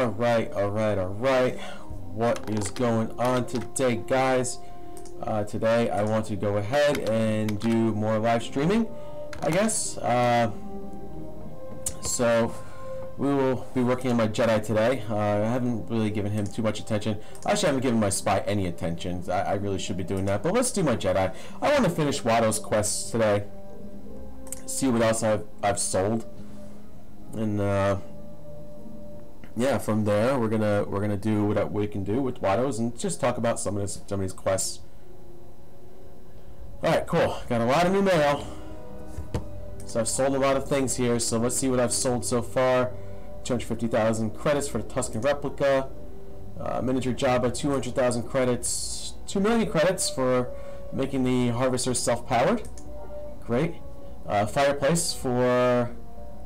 Alright. What is going on today, guys? Today I want to go ahead and do more live streaming, I guess. So we will be working on my Jedi today. I haven't really given him too much attention. I actually haven't given my spy any attention. I really should be doing that. But let's do my Jedi. I want to finish Watto's quests today. See what else I've sold. And yeah, from there we're gonna do what we can do with Watto's and just talk about some of these quests. All right, cool. Got a lot of new mail. So I've sold a lot of things here. So let's see what I've sold so far. 250,000 credits for the Tusken replica. Miniature Jabba, 200,000 credits. 2 million credits for making the harvester self-powered. Great. Fireplace for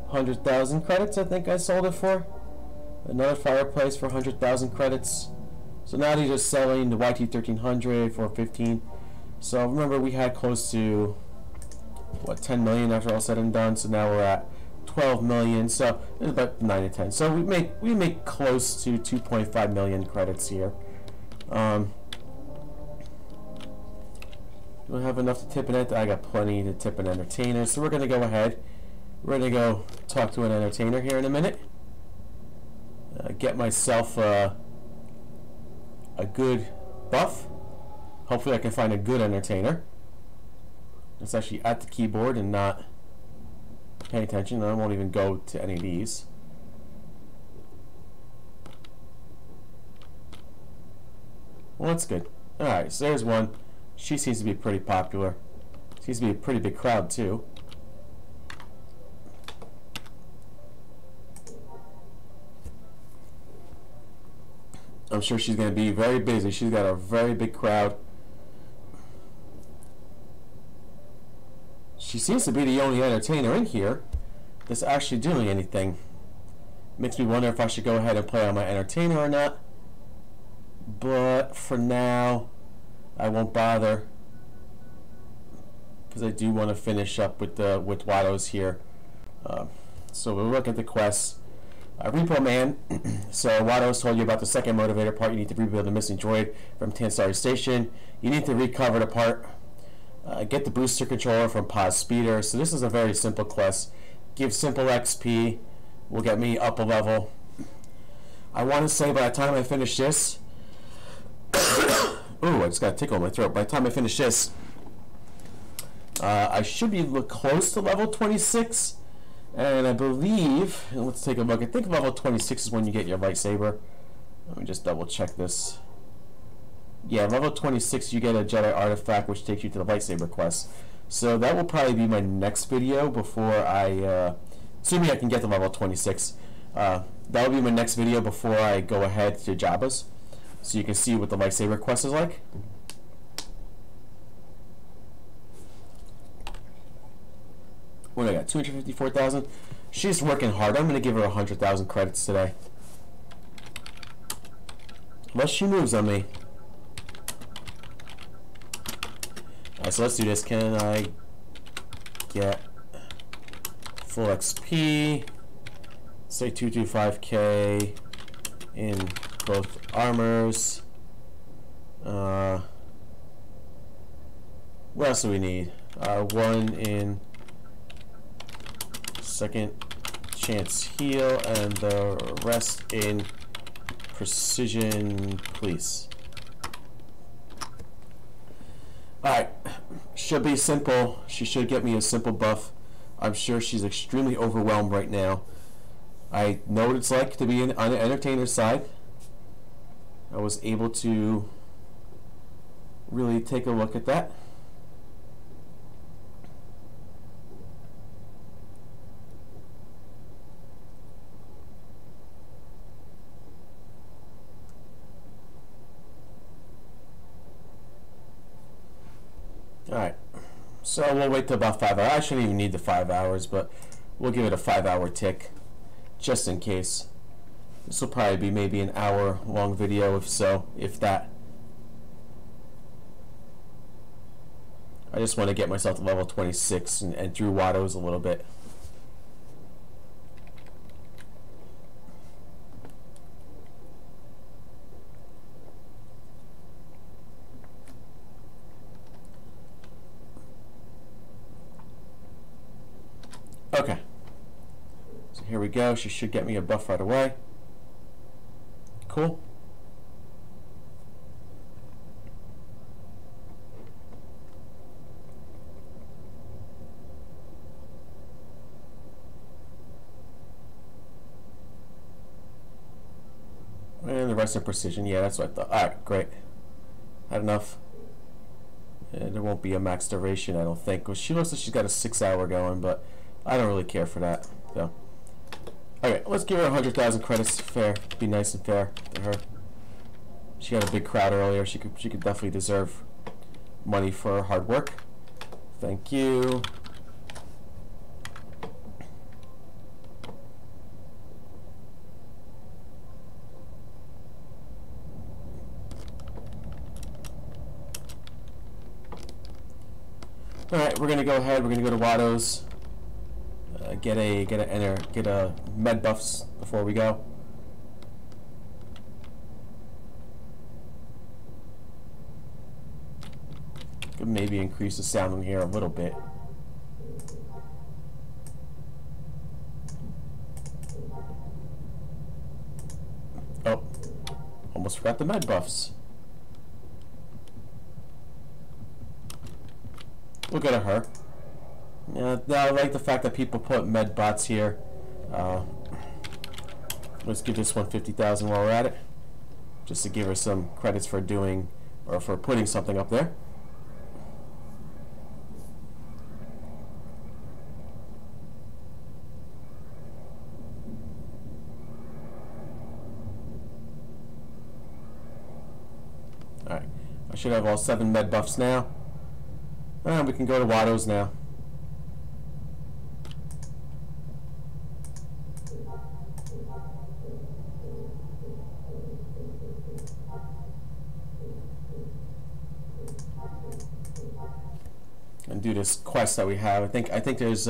100,000 credits. I think I sold it for. Another fireplace for 100,000 credits. So now they're just selling the YT1300 for 15. So remember, we had close to what, 10 million after all said and done. So now we're at 12 million. So it's about 9 to 10. So we make close to 2.5 million credits here. Do I have enough to tip in it? I got plenty to tip an entertainer. So we're gonna go ahead. We're gonna go talk to an entertainer here in a minute. Get myself a good buff. Hopefully I can find a good entertainer that's actually at the keyboard and not paying attention. I won't even go to any of these. Well, that's good. Alright, so there's one. She seems to be pretty popular. Seems to be a pretty big crowd too. I'm sure she's going to be very busy. She's got a very big crowd. She seems to be the only entertainer in here that's actually doing anything. Makes me wonder if I should go ahead and play on my entertainer or not. But for now, I won't bother, because I do want to finish up with Watto's here. So we'll look at the quests. Repo Man. So Watto's told you about the second motivator part. You need to rebuild the missing droid from Tansari Station. You need to recover the part. Get the booster controller from Paz Speeder. So this is a very simple quest. Give simple XP. Will get me up a level. I want to say by the time I finish this, ooh, I just got a tickle in my throat. By the time I finish this, I should be close to level 26. And I believe, let's take a look. I think level 26 is when you get your lightsaber. Let me just double check this. Yeah, level 26 you get a Jedi artifact which takes you to the lightsaber quest. So that will probably be my next video before I, assuming I can get to level 26. That will be my next video before I go ahead to Jabba's. So you can see what the lightsaber quest is like. What do I got? 254,000. She's working hard. I'm going to give her 100,000 credits today. Unless she moves on me. Alright, so let's do this. Can I get full XP? Say 225k in both armors. What else do we need? 1 in second chance heal, and the rest in precision police. Alright, should be simple. She should get me a simple buff. I'm sure she's extremely overwhelmed right now. I know what it's like to be on the entertainer's side. I was able to really take a look at that. Alright, so we'll wait till about 5 hours. I shouldn't even need the 5 hours, but we'll give it a 5-hour tick, just in case. This will probably be maybe an hour-long video, if so, if that. I just want to get myself to level 26 and through Watto's a little bit. Okay. So here we go. She should get me a buff right away. Cool. And the rest of precision. Yeah, that's what I thought. Alright, great. Had enough. And there won't be a max duration, I don't think. Well, she looks like she's got a 6-hour going, but I don't really care for that. So, okay, let's give her 100,000 credits. Fair. Be nice and fair to her. She had a big crowd earlier. She could definitely deserve money for her hard work. Thank you. Alright, we're gonna go ahead, we're gonna go to Watto's, get a med buffs before we go. Could maybe increase the sound in here a little bit. Oh, almost forgot the med buffs. We'll go to her. Yeah, I like the fact that people put med bots here. Let's give this one 50,000 while we're at it, just to give her some credits for doing or for putting something up there. All right, I should have all 7 med buffs now. We can go to Watto's now. And do this quest that we have. I think there's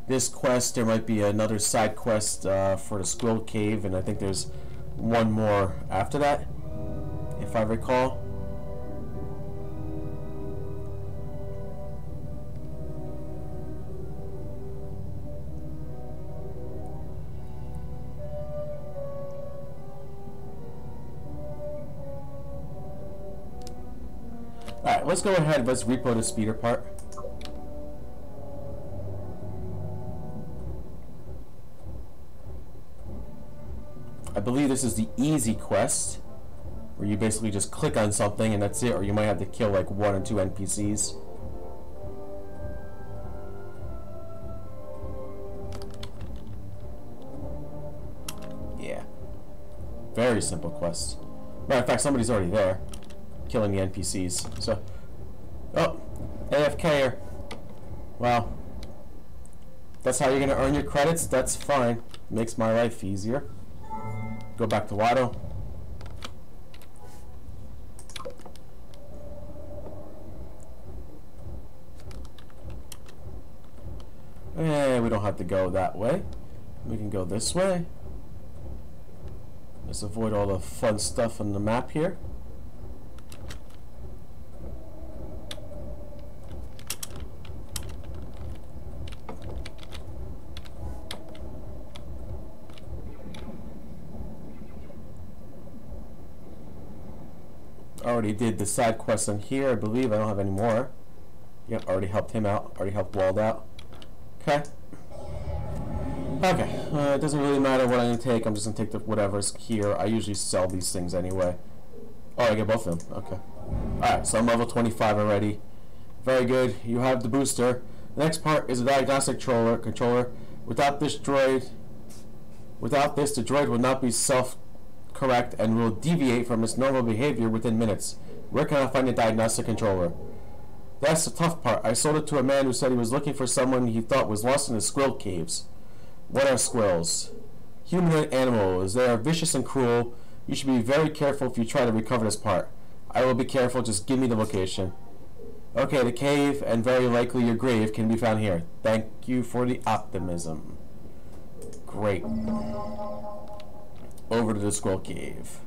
this quest. There might be another side quest for the Squirrel Cave, and I think there's one more after that, if I recall. Alright, let's go ahead. Let's repo the speeder part. I believe this is the easy quest, where you basically just click on something and that's it, or you might have to kill like 1 or 2 NPCs. Yeah. Very simple quest. Matter of fact, somebody's already there, killing the NPCs. So, oh, AFK'er. Wow. That's how you're gonna earn your credits? That's fine. Makes my life easier. Go back to Watto. And we don't have to go that way. We can go this way. Let's avoid all the fun stuff on the map here. Already did the side quest on here, I believe. I don't have any more. Yep, already helped him out. Already helped Wald out. Okay. Okay. It doesn't really matter what I'm going to take. I'm just going to take the whatever's here. I usually sell these things anyway. Oh, I get both of them. Okay. Alright, so I'm level 25 already. Very good. You have the booster. The next part is a diagnostic controller. Without this, the droid will not be self-correct and will deviate from its normal behavior within minutes. Where can I find a diagnostic controller? That's the tough part. I sold it to a man who said he was looking for someone he thought was lost in the squirrel caves. What are squirrels? Humanoid animals. They are vicious and cruel. You should be very careful if you try to recover this part. I will be careful. Just give me the location. Okay, the cave and very likely your grave can be found here. Thank you for the optimism. Great. Over to the squirrel cave.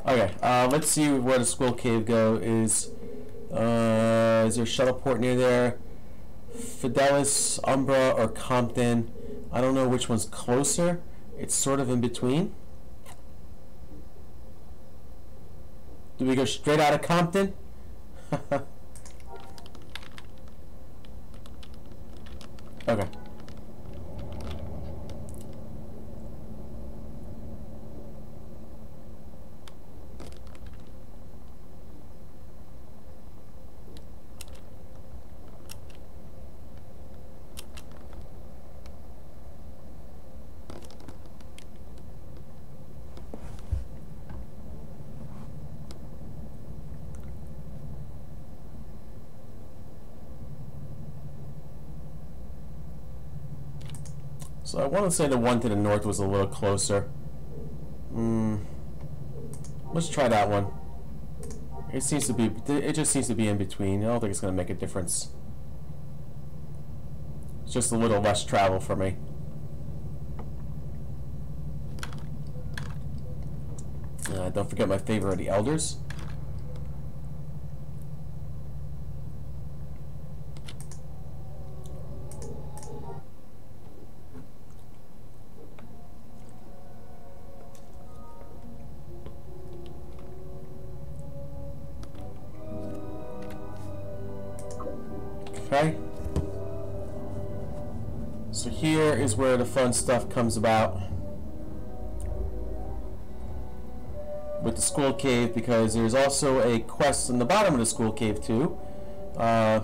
Okay, let's see where the squirrel cave is. Is there a shuttle port near there? Fidelis, Umbra, or Compton. I don't know which one's closer. It's sort of in between. Do we go straight out of Compton? Okay. So I want to say the one to the north was a little closer. Let's try that one. It seems to be. It just seems to be in between. I don't think it's going to make a difference. It's just a little less travel for me. Don't forget my favorite, the elders. Okay. So here is where the fun stuff comes about with the school cave, because there's also a quest in the bottom of the school cave too. I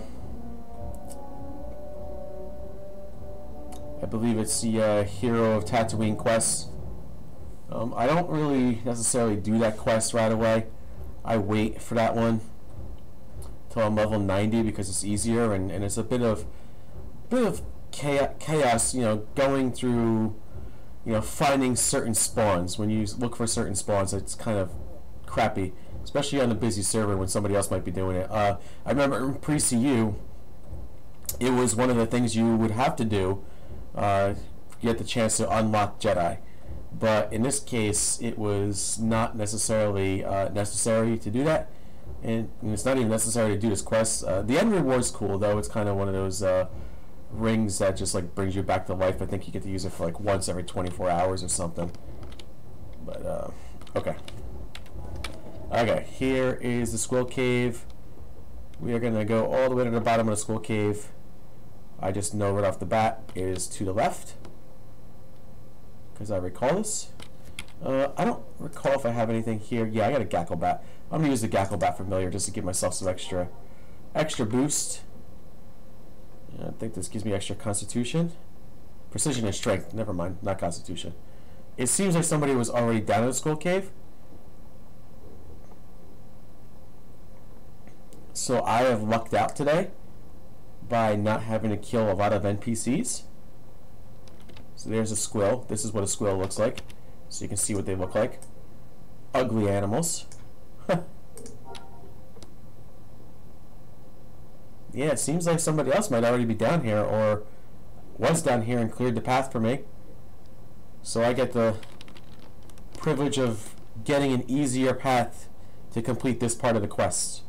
believe it's the Hero of Tatooine quest. I don't really necessarily do that quest right away. I wait for that one till I'm level 90 because it's easier, and it's a bit of chaos, you know, going through, you know, finding certain spawns. When you look for certain spawns, it's kind of crappy, especially on a busy server when somebody else might be doing it. I remember in pre-CU, it was one of the things you would have to do to get the chance to unlock Jedi. But in this case, it was not necessarily necessary to do that. And it's not even necessary to do this quest. The end reward's cool, though. It's kind of one of those rings that just like brings you back to life. I think you get to use it for like once every 24 hours or something. But okay. Okay, here is the Squill Cave. We are going to go all the way to the bottom of the Squill Cave. I just know right off the bat it is to the left, because I recall this. I don't recall if I have anything here. Yeah, I got a Gackle Bat. I'm going to use the Gackle Bat familiar just to give myself some extra boost. Yeah, I think this gives me extra Constitution. Precision and Strength. Never mind, not Constitution. It seems like somebody was already down in the Skull Cave. So I have lucked out today by not having to kill a lot of NPCs. So there's a squill. This is what a squill looks like. So you can see what they look like. Ugly animals. Yeah, it seems like somebody else might already be down here, or was down here and cleared the path for me. So I get the privilege of getting an easier path to complete this part of the quest.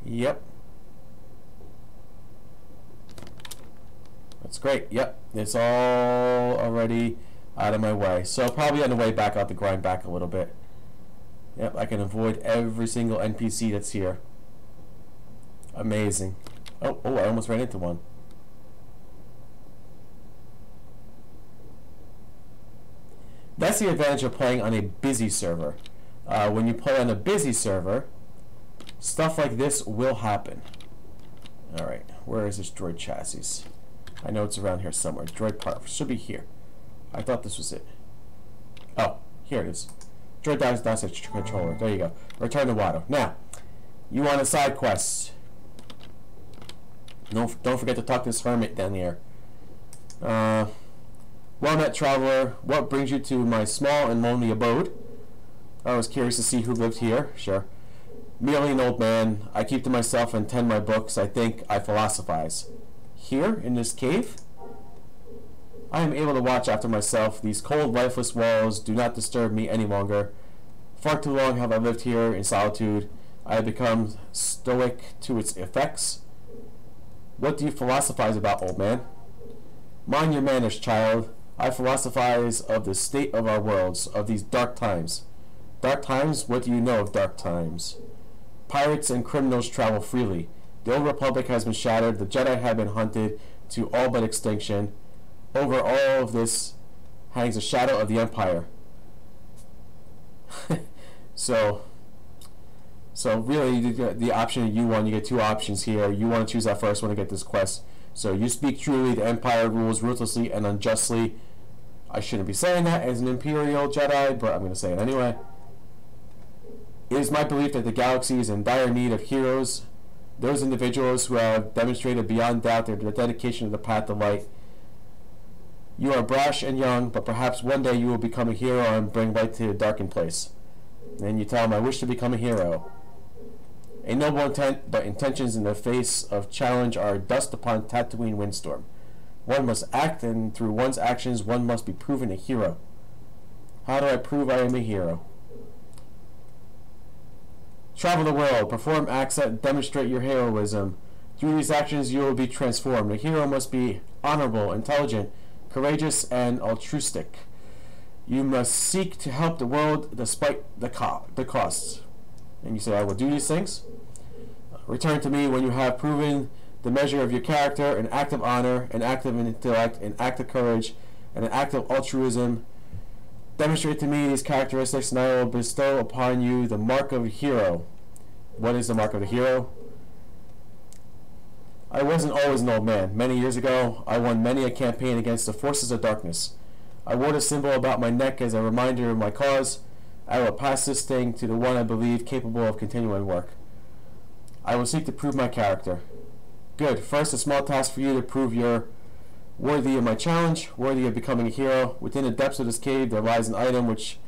Yep. That's great. Yep. It's all already out of my way. So probably on the way back, I'll have to grind back a little bit. Yep, I can avoid every single NPC that's here. Amazing. Oh, I almost ran into one. That's the advantage of playing on a busy server. When you play on a busy server, stuff like this will happen. Alright, where is this droid chassis? I know it's around here somewhere. Droid part should be here. I thought this was it. Oh, here it is. Droid dosage controller. There you go. Return to Watto. Now, you want a side quest. Don't forget to talk to this hermit down here. Well-met traveler, what brings you to my small and lonely abode? I was curious to see who lived here. Sure. Merely an old man. I keep to myself and tend my books. I think, I philosophize. Here, in this cave? I am able to watch after myself. These cold, lifeless walls do not disturb me any longer. Far too long have I lived here in solitude. I have become stoic to its effects. What do you philosophize about, old man? Mind your manners, child. I philosophize of the state of our worlds, of these dark times. Dark times? What do you know of dark times? Pirates and criminals travel freely. The old republic has been shattered. The Jedi have been hunted to all but extinction. Over all of this hangs a shadow of the Empire. So really, the option you want, you get two options here. You want to choose that first one to get this quest. So you speak truly, the Empire rules ruthlessly and unjustly. I shouldn't be saying that as an Imperial Jedi, but I'm going to say it anyway. It is my belief that the galaxy is in dire need of heroes, those individuals who have demonstrated beyond doubt their dedication to the path of light. You are brash and young, but perhaps one day you will become a hero and bring light to a darkened place. And you tell him, I wish to become a hero. A noble intent, but intentions in the face of challenge are dust upon Tatooine windstorm. One must act, and through one's actions one must be proven a hero. How do I prove I am a hero? Travel the world, perform acts that demonstrate your heroism. Through these actions you will be transformed. A hero must be honorable, intelligent, courageous, and altruistic. You must seek to help the world despite the costs. And you say, I will do these things. Return to me when you have proven the measure of your character, an act of honor, an act of intellect, an act of courage, and an act of altruism. Demonstrate to me these characteristics, and I will bestow upon you the mark of a hero. What is the mark of a hero? I wasn't always an old man. Many years ago, I won many a campaign against the forces of darkness. I wore the symbol about my neck as a reminder of my cause. I will pass this thing to the one I believe capable of continuing work. I will seek to prove my character. Good. First, a small task for you to prove you're worthy of my challenge, worthy of becoming a hero. Within the depths of this cave, there lies an item which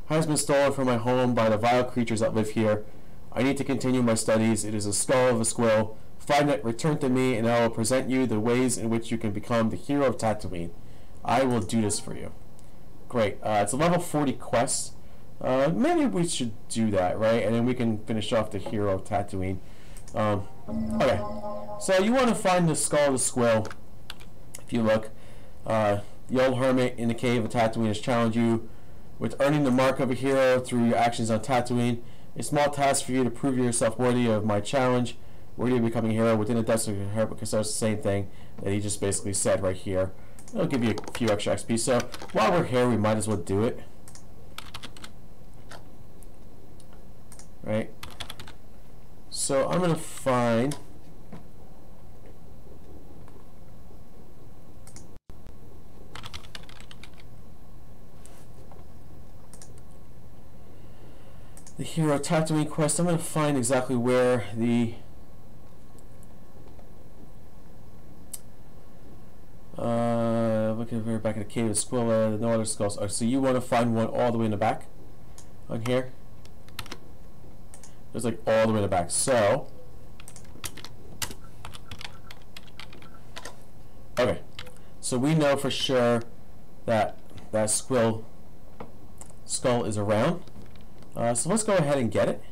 has been stolen from my home by the vile creatures that live here. I need to continue my studies. It is a skull of a squirrel. Find it, return to me, and I will present you the ways in which you can become the hero of Tatooine. I will do this for you. Great. It's a level 40 quest. Maybe we should do that, right? And then we can finish off the hero of Tatooine. Okay. So you want to find the skull of the squirrel. If you look, the old hermit in the cave of Tatooine has challenged you with earning the mark of a hero through your actions on Tatooine. A small task for you to prove yourself worthy of my challenge, worthy of becoming a hero within the depths of your heart, because that's the same thing that he just basically said right here. It'll give you a few extra XP. So while we're here, we might as well do it. Right? So I'm going to find the hero Tatooine quest. I'm going to find exactly where the looking very back at the cave of Squilla, no other skulls. Oh, so you want to find one all the way in the back on here. There's like all the way in the back. So okay, so we know for sure that that skull is around. So let's go ahead and get it.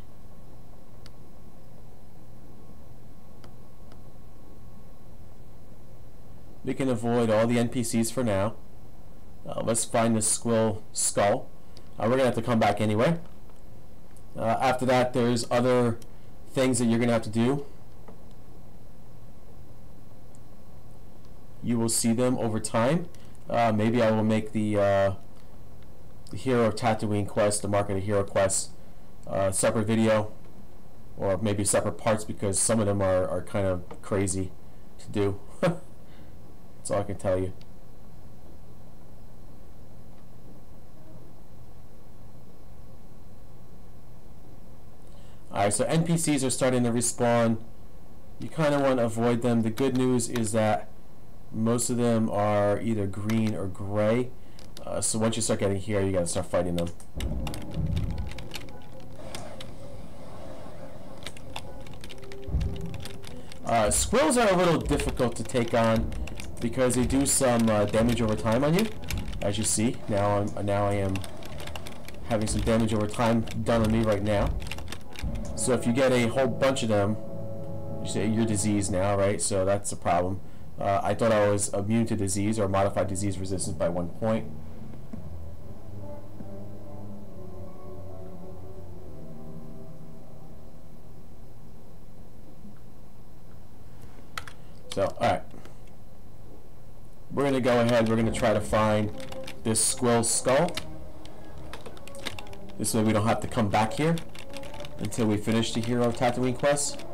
We can avoid all the NPCs for now. Let's find the skull. We're going to have to come back anyway. After that, there's other things that you're going to have to do. You will see them over time. Maybe I will make the Hero of Tatooine quest, the Mark of the Hero quest, separate video, or maybe separate parts, because some of them are kind of crazy to do. That's all I can tell you. Alright, so NPCs are starting to respawn. You kind of want to avoid them. The good news is that most of them are either green or gray. So once you start getting here, you gotta start fighting them. Squirrels are a little difficult to take on because they do some damage over time on you. As you see, now I am having some damage over time done on me right now. So if you get a whole bunch of them, you say you're diseased now, right? So that's a problem. I thought I was immune to disease or modified disease resistance by 1 point. So, alright. We're going to go ahead, we're going to try to find this squirrel skull. This way we don't have to come back here until we finish the Hero of Tatooine quest.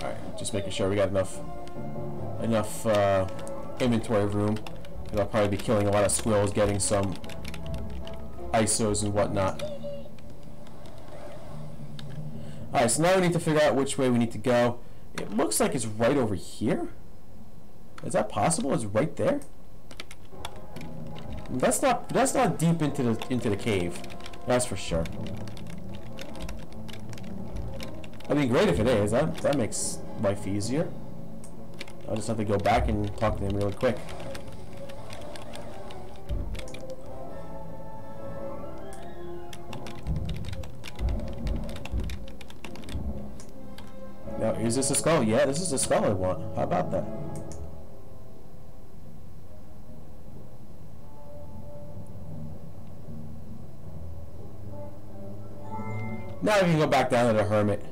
Alright, just making sure we got enough inventory room. I'll probably be killing a lot of squirrels, getting some ISOs and whatnot. Alright, so now we need to figure out which way we need to go. It looks like it's right over here. Is that possible? It's right there? That's not deep into the cave. That's for sure. I mean, great if it is. That makes life easier. I'll just have to go back and talk to him really quick. Now, is this a skull? Yeah, this is the skull I want. How about that? Now we can go back down to the hermit.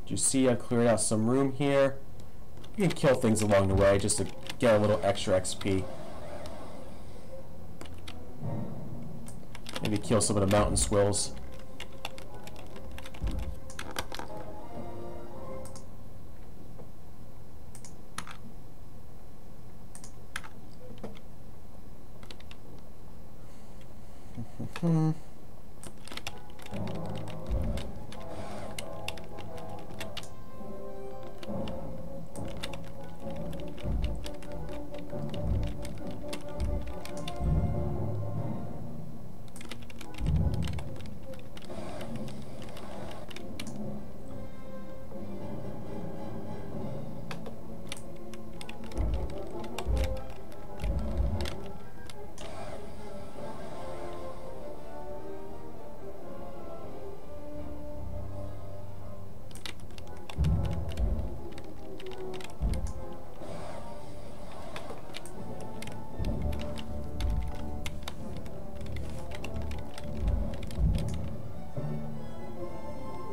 You see, I cleared out some room here. You can kill things along the way just to get a little extra XP. Maybe kill some of the mountain squirrels.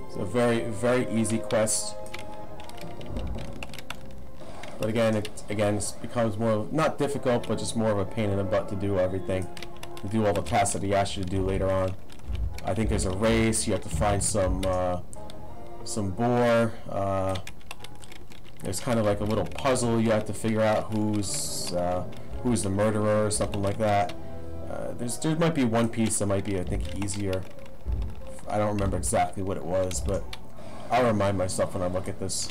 It's a very, very easy quest. But again, it becomes more, not difficult, but just more of a pain in the butt to do everything. To do all the tasks that he asks you to do later on. I think there's a race, you have to find some boar. There's kind of like a little puzzle, you have to figure out who's the murderer or something like that. There might be one piece that might be, I think, easier. I don't remember exactly what it was, but I'll remind myself when I look at this.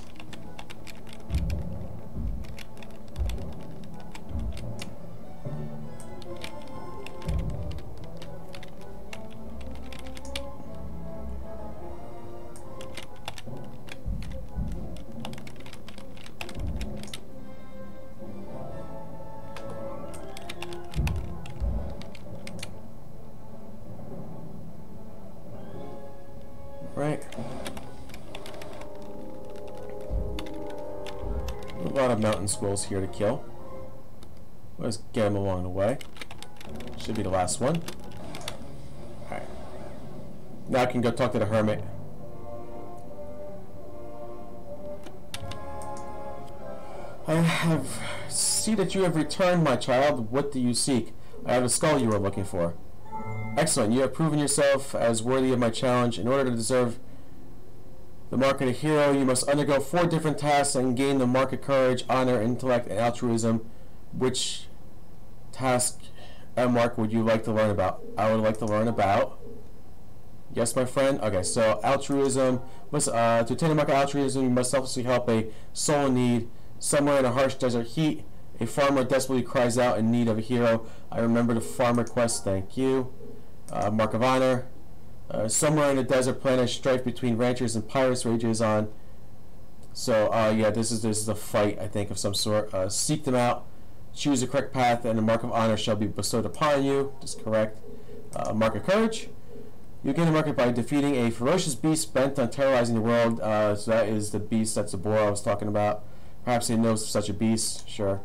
Right. A lot of mountain squirrels here to kill. Let's get them along the way. Should be the last one. Alright. Now I can go talk to the hermit. I see that you have returned, my child. What do you seek? I have the skull you were looking for. Excellent. You have proven yourself as worthy of my challenge. In order to deserve the mark of a hero, you must undergo 4 different tasks and gain the mark of courage, honor, intellect, and altruism. Which task and mark would you like to learn about? I would like to learn about Yes, my friend. Okay, so altruism. To attain a mark of altruism, you must selflessly help a soul in need. Somewhere in a harsh desert heat, a farmer desperately cries out in need of a hero. I remember the farmer quest. Thank you. Mark of honor. Somewhere in a desert planet, strife between ranchers and pirates rages on. So, yeah, this is a fight, I think, of some sort. Seek them out. Choose the correct path, and a mark of honor shall be bestowed upon you. That's correct. Mark of courage. You gain a mark by defeating a ferocious beast bent on terrorizing the world. So that is the beast, that's the boar I was talking about. Perhaps he knows of such a beast. Sure.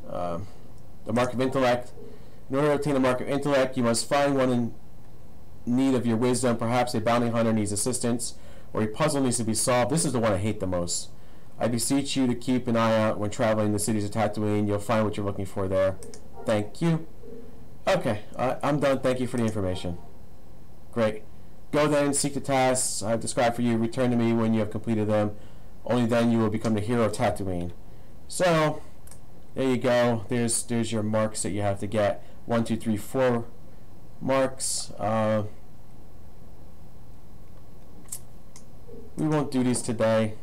The mark of intellect. In order to obtain a mark of intellect, you must find one in need of your wisdom. Perhaps a bounty hunter needs assistance, or a puzzle needs to be solved. This is the one I hate the most. I beseech you to keep an eye out when traveling the cities of Tatooine. You'll find what you're looking for there. Thank you. Okay, I'm done. Thank you for the information. Great. Go then, seek the tasks I have described for you. Return to me when you have completed them. Only then you will become the hero of Tatooine. So, there you go. There's your marks that you have to get. 1, 2, 3, 4 marks. We won't do these today.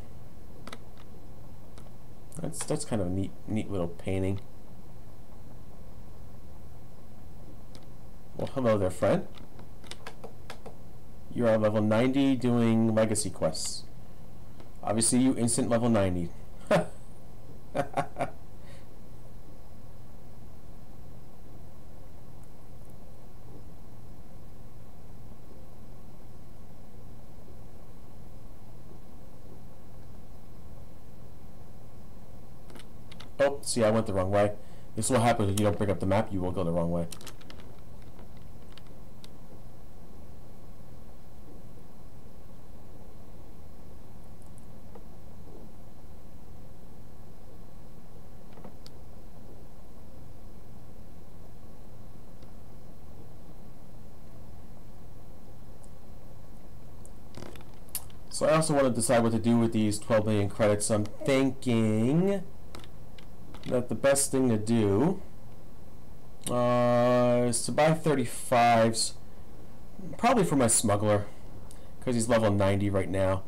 That's kind of a neat little painting. Well, hello there, friend. You are level 90 doing legacy quests. Obviously, you instant level 90. Oh, see, I went the wrong way. This will happen if you don't bring up the map. You will go the wrong way. So I also want to decide what to do with these 12 million credits. I'm thinking that the best thing to do is to buy 35s, probably for my smuggler, because he's level 90 right now.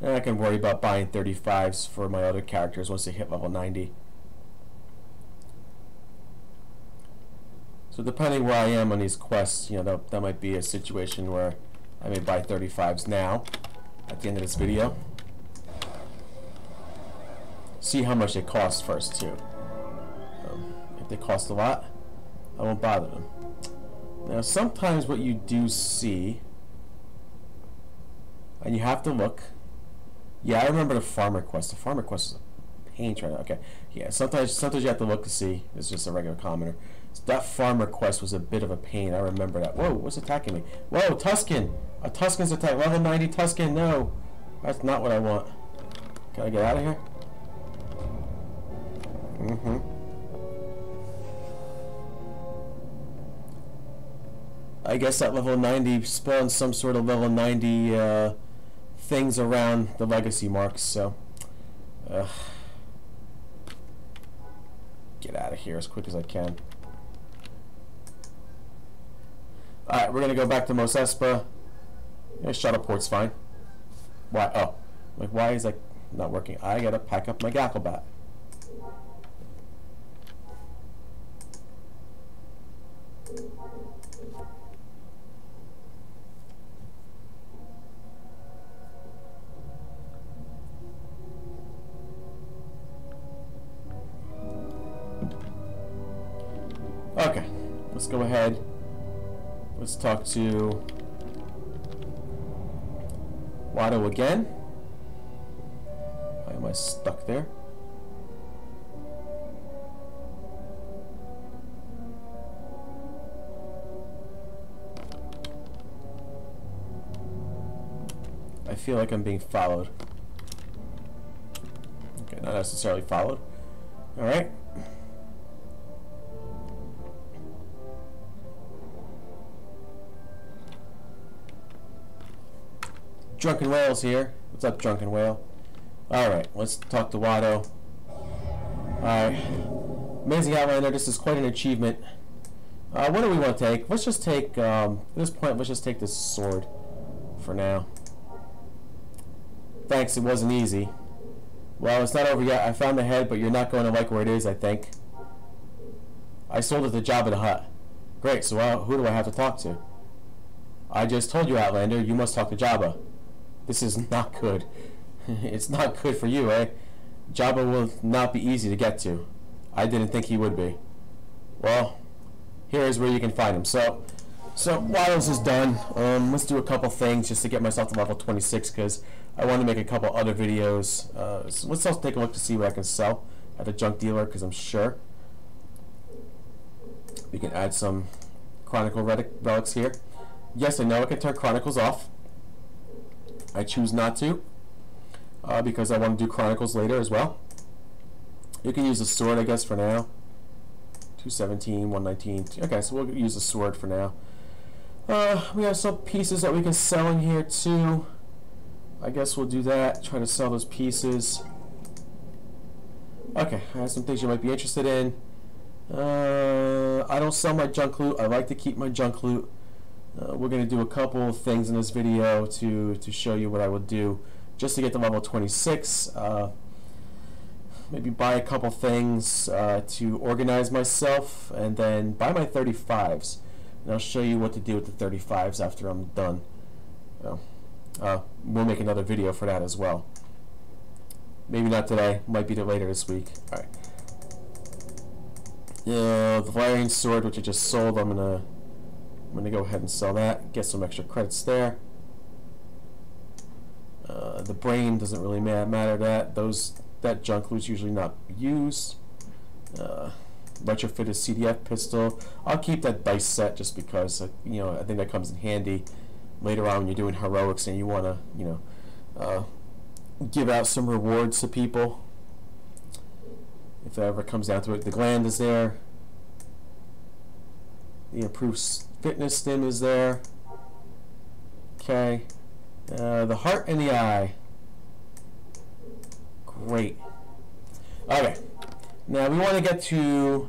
And I can worry about buying 35s for my other characters once they hit level 90. So depending where I am on these quests, you know, that might be a situation where I may buy 35s now at the end of this video. See how much they cost first too. If they cost a lot, I won't bother them. Now sometimes what you do see, and you have to look. Yeah, I remember the farmer quest. The farmer quest is a pain trying to. Okay, yeah. Sometimes you have to look to see. It's just a regular commoner. So that farmer quest was a bit of a pain. I remember that. Whoa, what's attacking me? Whoa, Tusken! A Tusken's attack. Level 90 Tusken. No, that's not what I want. Can I get out of here? I guess that level 90 spawns some sort of level 90 things around the legacy marks, so get out of here as quick as I can. Alright, we're gonna go back to Mos Espa. Yeah, shuttle port's fine. Why? Oh, like why is that not working? I gotta pack up my Gacklebat. Okay, let's go ahead. Let's talk to Watto again. Why am I stuck there? I feel like I'm being followed. Okay, not necessarily followed. Alright. Drunken Whale's here. What's up, Drunken Whale? Alright, let's talk to Watto. Alright. Amazing Outlander, this is quite an achievement. What do we want to take? Let's just take, at this point, let's just take this sword. for now. Thanks, it wasn't easy. Well, it's not over yet. I found the head, but you're not going to like where it is, I think. I sold it to Jabba the Hutt. Great, so who do I have to talk to? I just told you, Outlander, you must talk to Jabba. This is not good. It's not good for you, eh? Jabba will not be easy to get to. I didn't think he would be. Well, here is where you can find him. So Watto's is done. Let's do a couple things just to get myself to level 26 because I want to make a couple other videos. So let's also take a look to see what I can sell at the junk dealer because I'm sure we can add some Chronicle relics here. Yes, I know I can turn Chronicles off. I choose not to because I want to do Chronicles later as well. You can use the sword, I guess, for now. 217, 119. Okay, so we'll use the sword for now. We have some pieces that we can sell in here too. I guess we'll do that. Try to sell those pieces. Okay, I have some things you might be interested in. I don't sell my junk loot. I like to keep my junk loot. We're going to do a couple of things in this video to show you what I would do just to get to level 26. Maybe buy a couple things to organize myself and then buy my 35s. And I'll show you what to do with the 35s after I'm done. We'll make another video for that as well. Maybe not today. Might be later this week. Alright. The Valerian sword, which I just sold, I'm gonna go ahead and sell that. Get some extra credits there. The brain doesn't really matter. That junk loot's usually not used. Retrofitted CDF pistol. I'll keep that dice set just because I think that comes in handy later on when you're doing heroics and you want to give out some rewards to people if that ever comes down to it. The gland is there. The improved fitness stim is there. Okay. The heart and the eye. Great. Okay. Now we want to get to...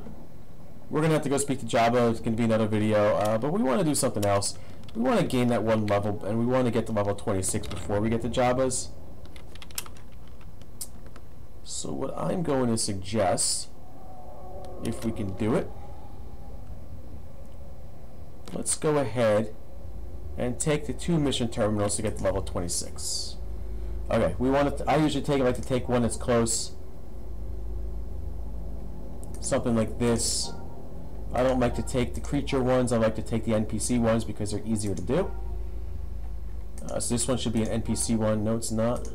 We're going to have to go speak to Jabba. It's going to be another video. But we want to do something else. We want to gain that one level, and we want to get to level 26 before we get to Jabba's. So what I'm going to suggest, if we can do it, let's go ahead and take the 2 mission terminals to get to level 26. Okay, we want to. I usually like to take one that's close, something like this. I don't like to take the creature ones. I like to take the NPC ones because they're easier to do. So this one should be an NPC one. No, it's not.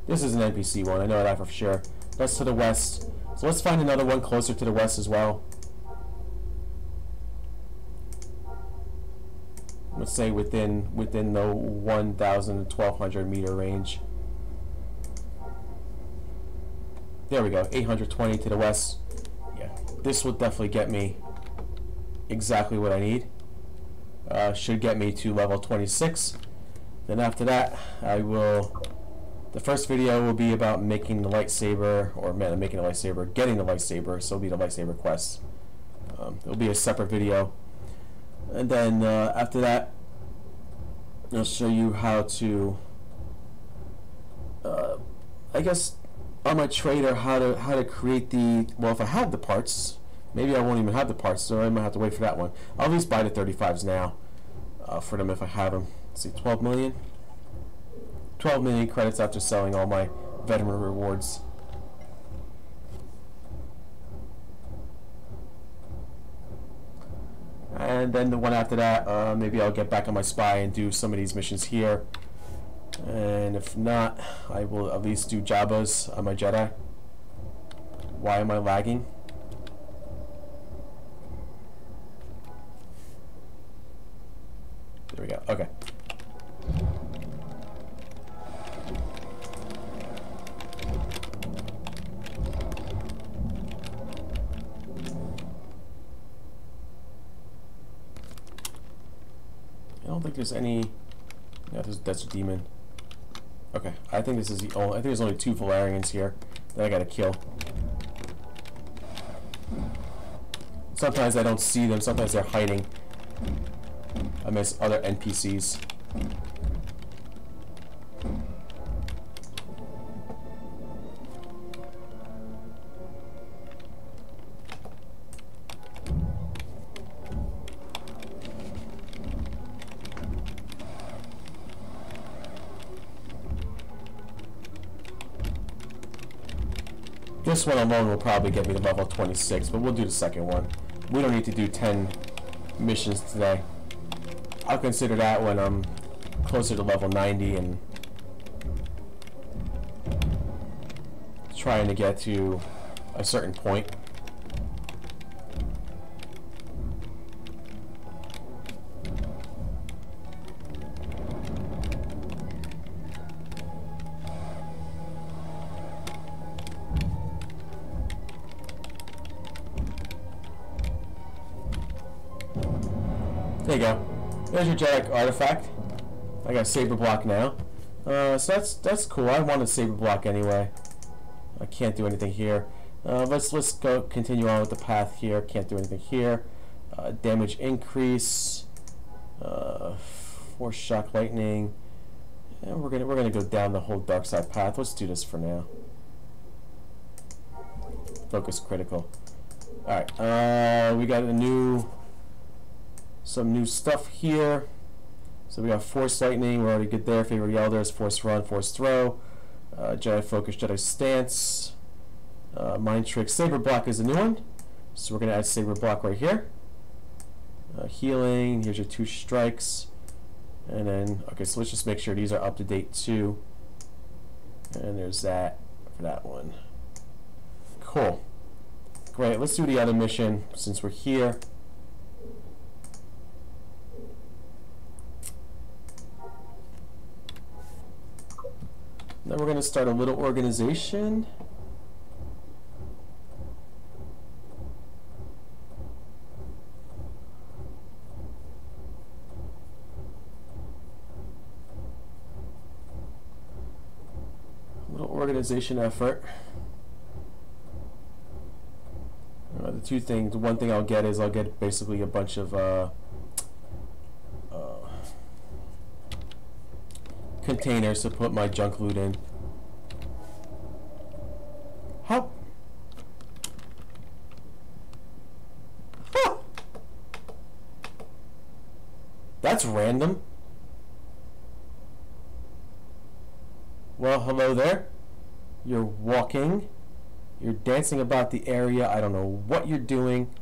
This is an NPC one. I know that for sure. That's to the west. So let's find another one closer to the west as well. Let's say within the 1,000 to 1,200 meter range. There we go, 820 to the west. Yeah, this will definitely get me exactly what I need. Should get me to level 26. Then after that, the first video will be about making the lightsaber, or making a lightsaber, getting the lightsaber, so it'll be the lightsaber quest. It'll be a separate video. And then after that, I'll show you how to, I guess, on my trader, how to create the, well, if I have the parts, maybe I won't even have the parts, so I might have to wait for that one. I'll at least buy the 35s now for them if I have them. Let's see, 12 million? 12 million credits after selling all my veteran rewards. And then the one after that, maybe I'll get back on my spy and do some of these missions here. And if not, I will at least do Jabba's on my Jedi. Why am I lagging? There we go. Okay. I don't think there's any... Yeah, that's a demon. Okay, I think this is the only... I think there's only 2 Valerians here that I gotta kill. Sometimes I don't see them, sometimes they're hiding amidst other NPCs. This one alone will probably get me to level 26, but we'll do the second one. We don't need to do 10 missions today. I'll consider that when I'm closer to level 90 and trying to get to a certain point. There you go. There's your Jedi artifact. I got a saber block now. So that's cool. I want a saber block anyway. I can't do anything here. Let's go continue on with the path here. Can't do anything here. Damage increase. Force shock lightning. And we're gonna go down the whole dark side path. Let's do this for now. Focus critical. All right. We got some new stuff here. So we got Force Lightning, we're already good there. Favorite Elders, Force Run, Force Throw, Jedi Focus, Jedi Stance, Mind Trick. Saber Block is a new one, so we're going to add Saber Block right here. Healing, here's your 2 strikes. And then, okay, so let's just make sure these are up to date too. And there's that for that one. Cool. Great, let's do the other mission since we're here. Then we're going to start a little organization. Little organization effort. The one thing I'll get is I'll get basically a bunch of containers to put my junk loot in. How? Huh. That's random. Well, hello there. You're walking. You're dancing about the area. I don't know what you're doing.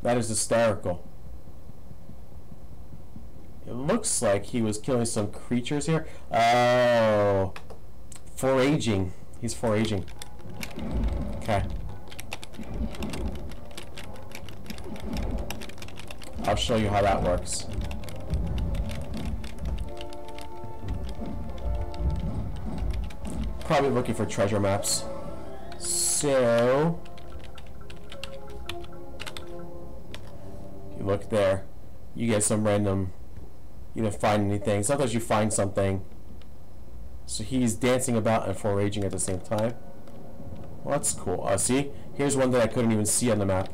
That is hysterical. It looks like he was killing some creatures here. Oh, foraging. He's foraging. Okay. I'll show you how that works. Probably looking for treasure maps. So, you look there. You get some random. You didn't find anything. Sometimes you find something. So he's dancing about and foraging at the same time. Well, that's cool. See? Here's one that I couldn't even see on the map.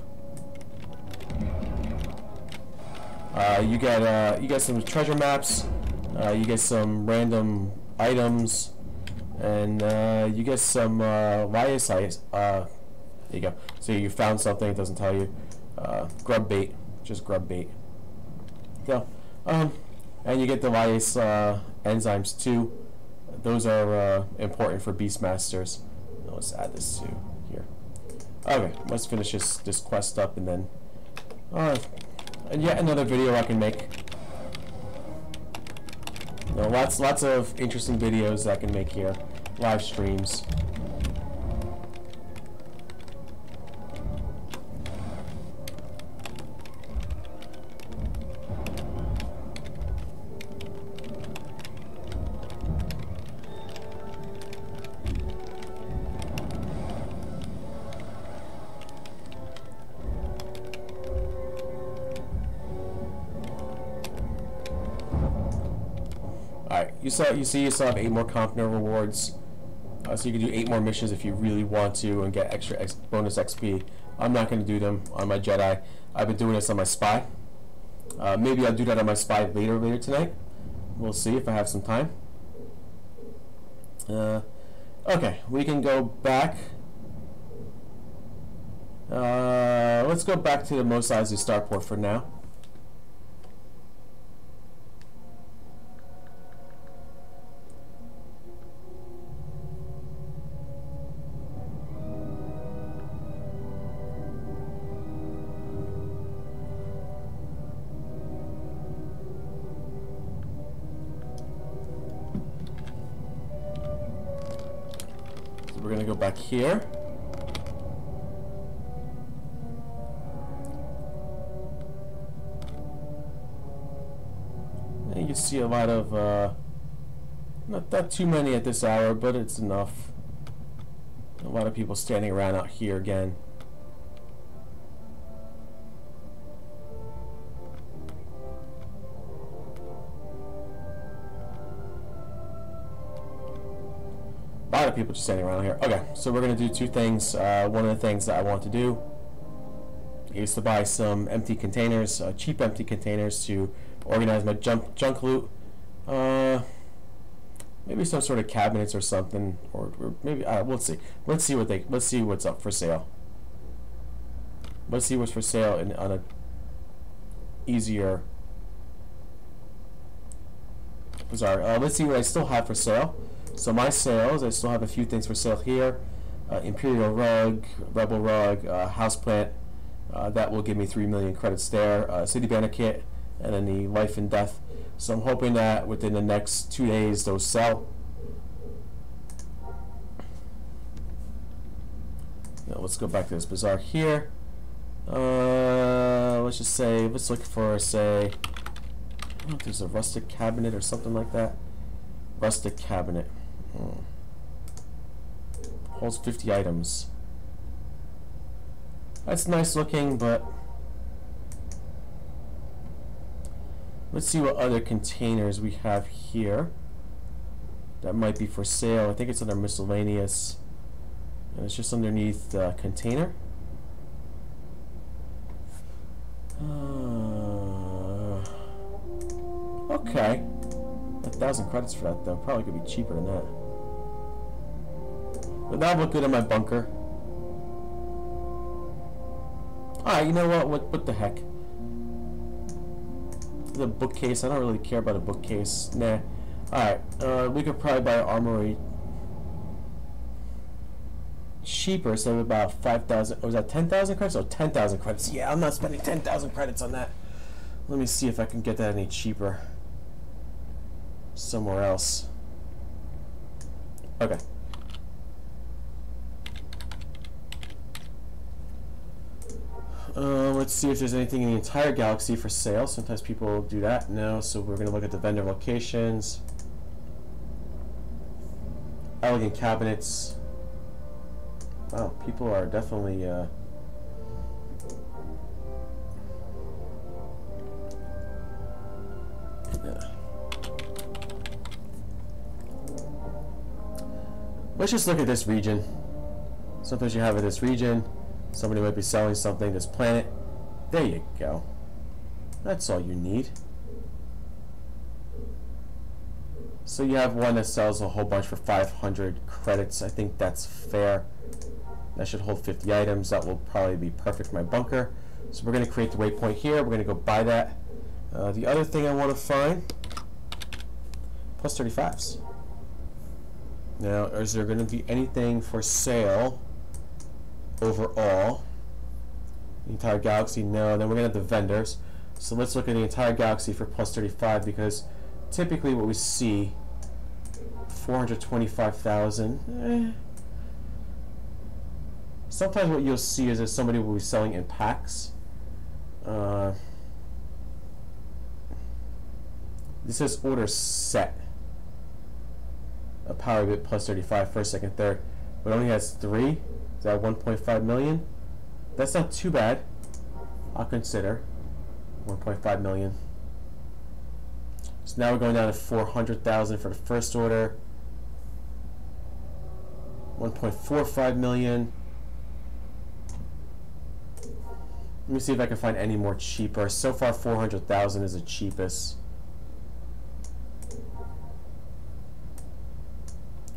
You get some treasure maps. You get some random items, and you get some there you go. So you found something. It doesn't tell you. Grub bait. Just grub bait. Go. And you get the Lias enzymes too. Those are important for Beastmasters. Now let's add this to here. Okay, let's finish this quest up, and then and yet another video I can make. You know, lots of interesting videos I can make here, live streams. You still have 8 more Compner rewards. So you can do 8 more missions if you really want to and get extra bonus XP. I'm not going to do them on my Jedi. I've been doing this on my Spy. Maybe I'll do that on my Spy later tonight. We'll see if I have some time. Okay, we can go back. Let's go back to the Mos Eisley starport for now. So we're going to go back here. And you see a lot of, not too many at this hour, but it's enough. A lot of people standing around out here again. A lot of people just standing around here. Okay, so we're going to do 2 things. One of the things that I want to do is to buy some empty containers, cheap empty containers to organize my junk loot. Maybe some sort of cabinets or something, or maybe we'll see. Let's see what's up for sale. Let's see what's for sale on a easier bazaar. Let's see what I still have for sale. So my sales, I still have a few things for sale here. Imperial Rug, Rebel Rug, Houseplant. That will give me 3 million credits there. City Banner Kit, and then the Life and Death. So I'm hoping that within the next 2 days those sell. Now let's go back to this bazaar here. Let's just say, let's look for, say, I don't know if there's a rustic cabinet or something like that. Rustic cabinet. Holds 50 items. That's nice looking, but let's see what other containers we have here that might be for sale. I think it's under miscellaneous, and it's just underneath the container. Okay, 1,000 credits for that though. Probably could be cheaper than that. But that'll look good in my bunker. Alright, you know what? What the heck? The bookcase. I don't really care about a bookcase. Nah. Alright, we could probably buy an armory cheaper, so about 5,000. Oh, was that 10,000 credits? Oh, 10,000 credits. Yeah, I'm not spending 10,000 credits on that. Let me see if I can get that any cheaper somewhere else. Okay. Let's see if there's anything in the entire galaxy for sale. Sometimes people do that. No, so we're going to look at the vendor locations. Elegant cabinets. Wow, people are definitely yeah. Let's just look at this region. Sometimes you have in this region, somebody might be selling something, this planet. There you go. That's all you need. So you have one that sells a whole bunch for 500 credits. I think that's fair. That should hold 50 items. That will probably be perfect for my bunker. So we're going to create the waypoint here. We're going to go buy that. The other thing I want to find, plus 35s. Now, is there going to be anything for sale overall? The entire galaxy? No. Then we're going to have the vendors. So let's look at the entire galaxy for plus 35, because typically what we see, 425,000. Sometimes what you'll see is that somebody will be selling in packs. This says order set. A power bit plus 35, first, second, third, but only has 3. Is that 1.5 million? That's not too bad. I'll consider 1.5 million. So now we're going down to 400,000 for the first order. 1.45 million. Let me see if I can find any more cheaper. So far, 400,000 is the cheapest.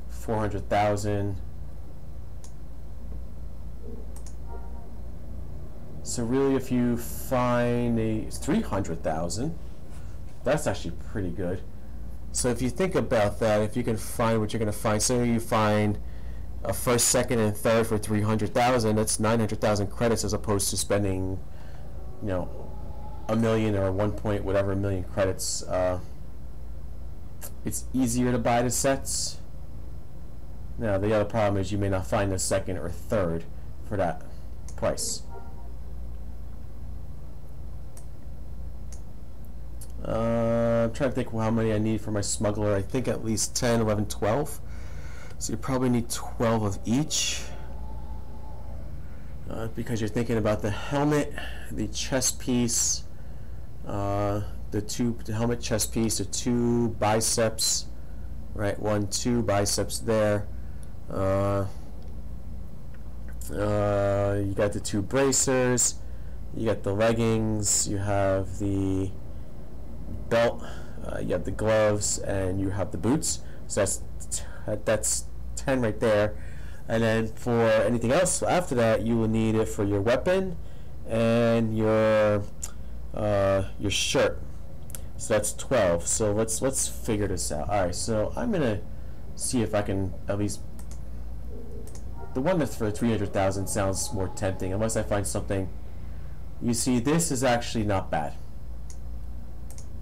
400,000. So really, if you find a 300,000, that's actually pretty good. So if you think about that, if you can find what you're going to find, say you find a first, second, and third for 300,000, that's 900,000 credits as opposed to spending, you know, a million or 1 point whatever million credits. It's easier to buy the sets. Now the other problem is you may not find a second or third for that price. I'm trying to think how many I need for my smuggler. I think at least 10, 11, 12. So you probably need 12 of each. Because you're thinking about the helmet, the chest piece, the helmet, chest piece, the 2 biceps, right? 1, 2 biceps there. You got the 2 bracers, you got the leggings, you have the belt, you have the gloves, and you have the boots. So that's 10 right there. And then for anything else after that, you will need it for your weapon and your shirt. So that's 12. So let's figure this out. All right. So I'm gonna see if I can at least. The one that's for 300,000 sounds more tempting, unless I find something. You see, this is actually not bad.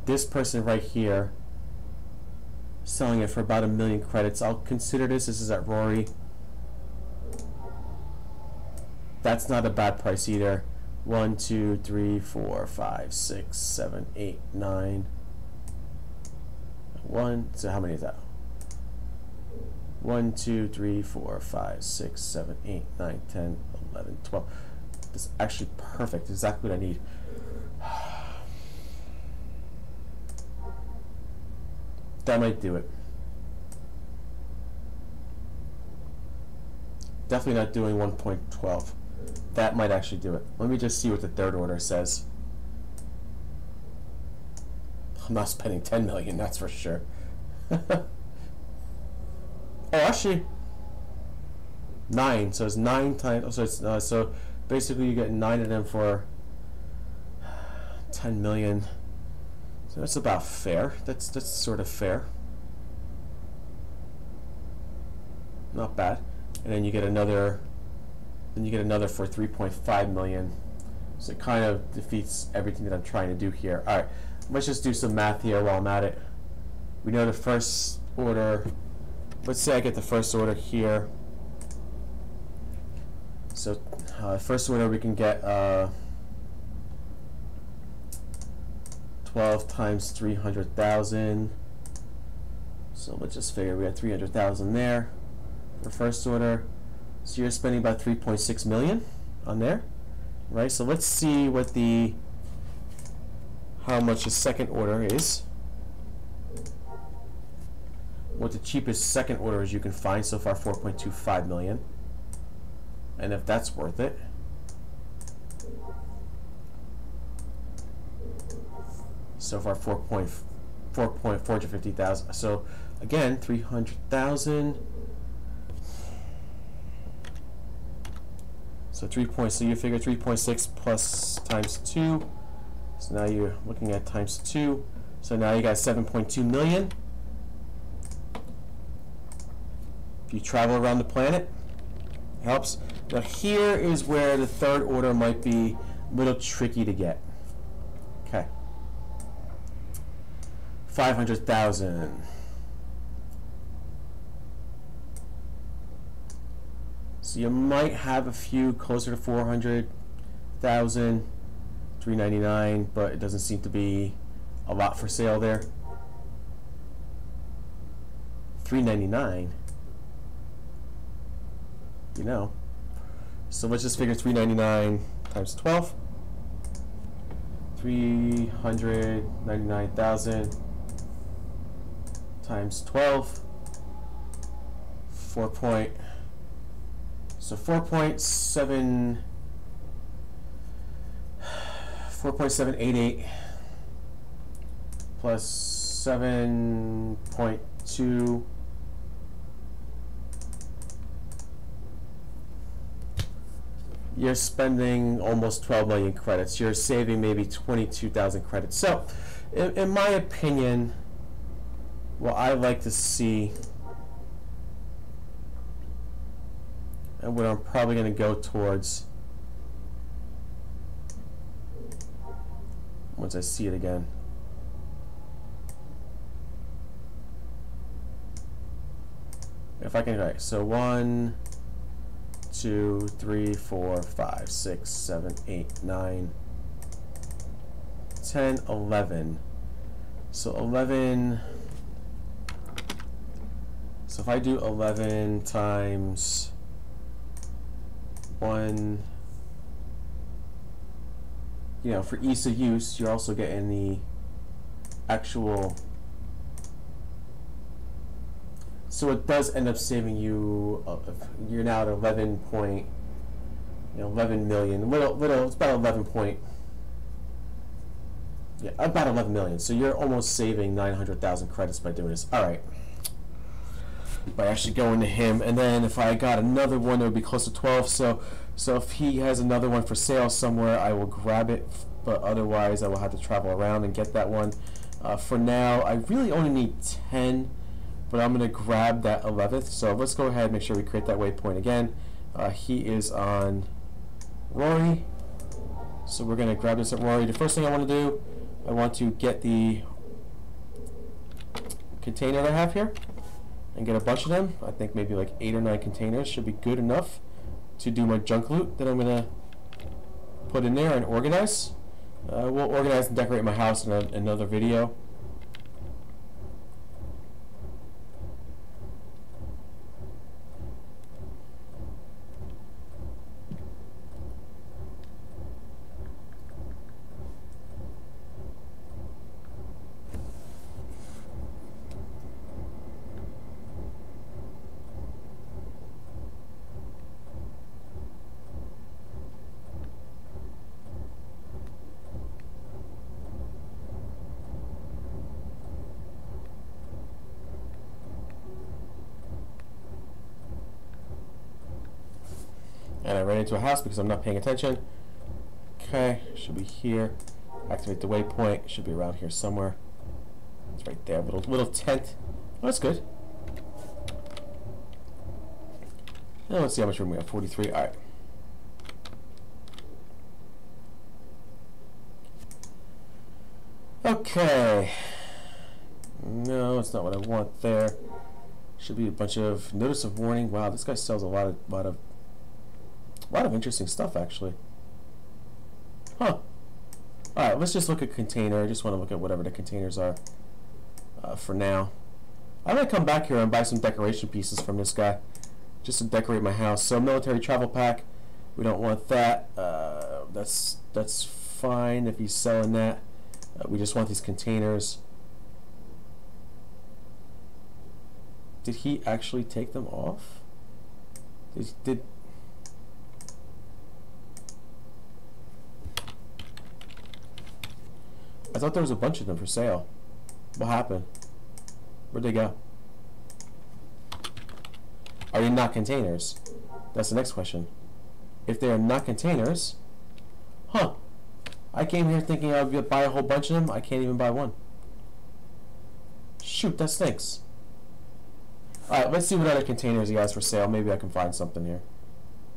This person right here, selling it for about 1 million credits. I'll consider this. This is at Rory. That's not a bad price either. 1, 2, 3, 4, 5, 6, 7, 8, 9. 1. So how many is that? 1, 2, 3, 4, 5, 6, 7, 8, 9, 10, 11, 12. This is actually perfect. Exactly what I need. That might do it. Definitely not doing 1.12. That might actually do it. Let me just see what the third order says. I'm not spending 10 million, that's for sure. Oh, actually, 9. So it's 9 times. Oh, so it's so basically you get 9 of them for 10 million. So that's about fair. That's sort of fair. Not bad. And then you get another. Then you get another for 3.5 million. So it kind of defeats everything that I'm trying to do here. All right, let's just do some math here while I'm at it. We know the first order. Let's say I get the first order here. So first order we can get 12 times 300,000. So let's just figure we have 300,000 there for first order. So you're spending about 3.6 million on there, right? So let's see what how much the second order is. What the cheapest second order is you can find so far, 4.25 million, and if that's worth it. So far, 450,000. So again, 300,000. So 3 points. So you figure 3.6 plus times 2. So now you're looking at times 2. So now you got 7.2 million. If you travel around the planet, it helps. Now here is where the third order might be a little tricky to get. Okay. 500,000. So you might have a few closer to 400,000, 399, but it doesn't seem to be a lot for sale there. 399. You know. So let's just figure 399 times 12. 399,000 times 12. 4.5 So 4.788 plus 7.2. You're spending almost 12 million credits. You're saving maybe 22,000 credits. So, in my opinion, what I like to see, and what I'm probably going to go towards once I see it again. If I can, right, so 1, 2, 3, 4, 5, 6, 7, 8, 9, 10, 11. So 11. So if I do 11 times 1, you know, for ease of use, you're also getting the actual. So it does end up saving you. You're now at 11 million. Little. It's about 11 point. Yeah, about 11 million. So you're almost saving 900,000 credits by doing this. All right. By actually going to him, and then if I got another one, it would be close to 12. So if he has another one for sale somewhere, I will grab it. But otherwise, I will have to travel around and get that one. For now, I really only need 10. But I'm going to grab that 11th. So let's go ahead and make sure we create that waypoint again. He is on Rory. So we're going to grab this at Rory. The first thing I want to do, I want to get the container that I have here and get a bunch of them. I think maybe like 8 or 9 containers should be good enough to do my junk loot that I'm going to put in there and organize. We'll organize and decorate my house in another video. And I ran into a house because I'm not paying attention. Okay, should be here. Activate the waypoint. Should be around here somewhere. It's right there. Little tent. Oh, that's good. Now let's see how much room we have. 43. All right. Okay. No, it's not what I want there. Should be a bunch of notice of warning. Wow, this guy sells a lot of interesting stuff, actually. Huh. Alright, let's just look at container. I just want to look at whatever the containers are for now. I might come back here and buy some decoration pieces from this guy just to decorate my house. So military travel pack, we don't want that. That's fine if he's selling that. We just want these containers. Did he actually take them off? Did I thought there was a bunch of them for sale. What happened? Where'd they go? Are they not containers? That's the next question. If they are not containers, huh? I came here thinking I would buy a whole bunch of them. I can't even buy one. Shoot, that stinks. Alright, let's see what other containers he has for sale. Maybe I can find something here.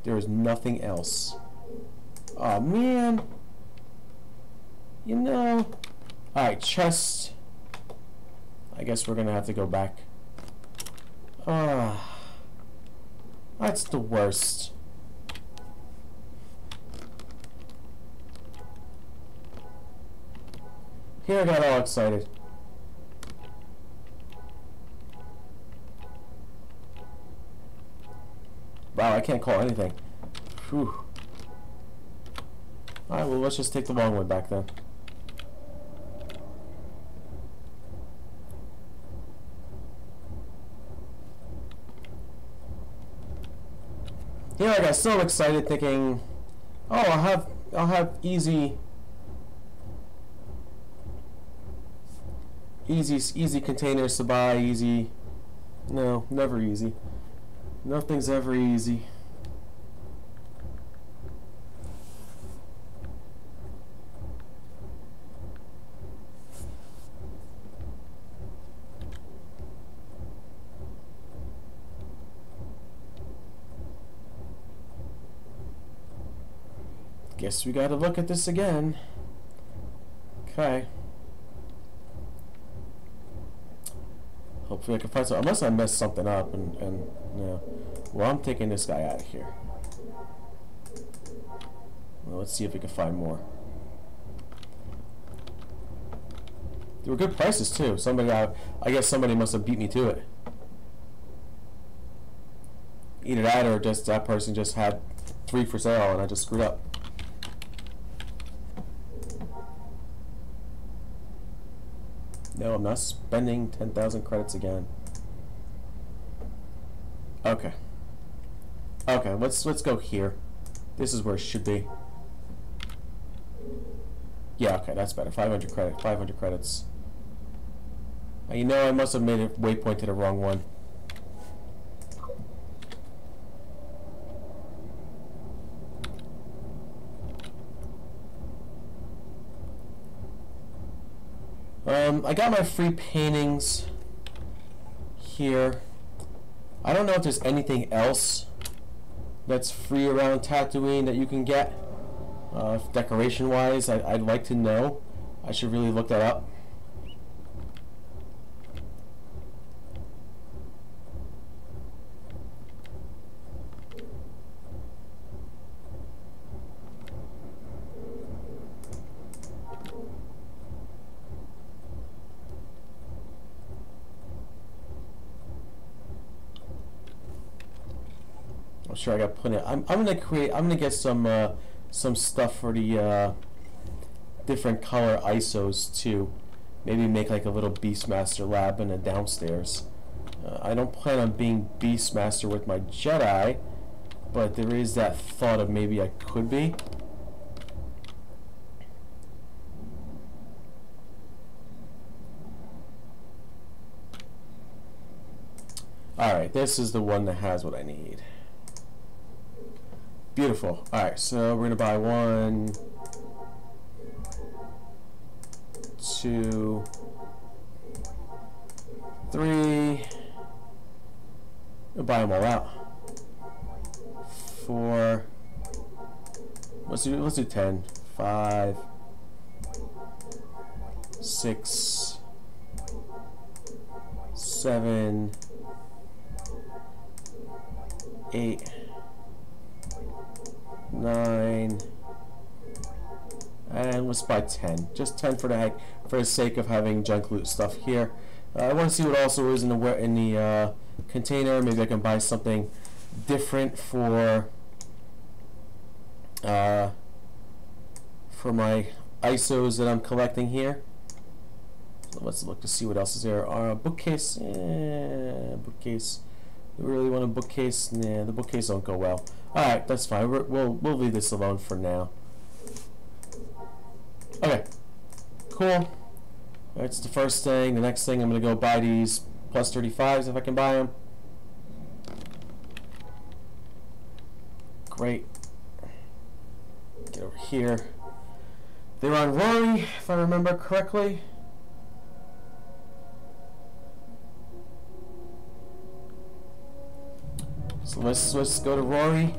There is nothing else. Oh man. You know. Alright, chest. I guess we're gonna have to go back. That's the worst. Here I got all excited. Wow, I can't call anything. Whew. Alright, well let's just take the long way back then. Here I still am excited, thinking, oh, I'll have easy containers to buy, easy. No, never easy. Nothing's ever easy. Guess we gotta look at this again. Okay. Hopefully I can find something. Unless I messed something up and no. Well, I'm taking this guy out of here. Well, let's see if we can find more. They were good prices too. Somebody, I guess somebody must have beat me to it. Either that or just that person just had 3 for sale and I just screwed up. No, I'm not spending 10,000 credits again. Okay. Okay, let's go here. This is where it should be. Yeah, okay, that's better. 500 credits. You know, I must have made a waypoint to the wrong one. I got my free paintings here. I don't know if there's anything else that's free around Tatooine that you can get, decoration-wise. I'd like to know. I should really look that up. I'm sure I got plenty. I'm gonna get some stuff for the different color ISOs too. Maybe make like a little Beastmaster lab in a downstairs. I don't plan on being Beastmaster with my Jedi, but there is that thought of maybe I could be. Alright, this is the one that has what I need. Beautiful. Alright, so we're going to buy 1, 2, 3. We'll buy them all out. 4. Let's do 10. 5, 6, 7, 8, 9, and let's buy 10. Just 10 for the sake of having junk loot stuff here. I want to see what also is in the container. Maybe I can buy something different for my ISOs that I'm collecting here. So let's look to see what else is there. Bookcase. Bookcase. Do we really want a bookcase? Nah, the bookcase don't go well. Alright, that's fine. We'll leave this alone for now. Okay. Cool. That's the first thing. The next thing, I'm going to go buy these plus 35s if I can buy them. Great. Get over here. They're on Rory, if I remember correctly. So let's go to Rory.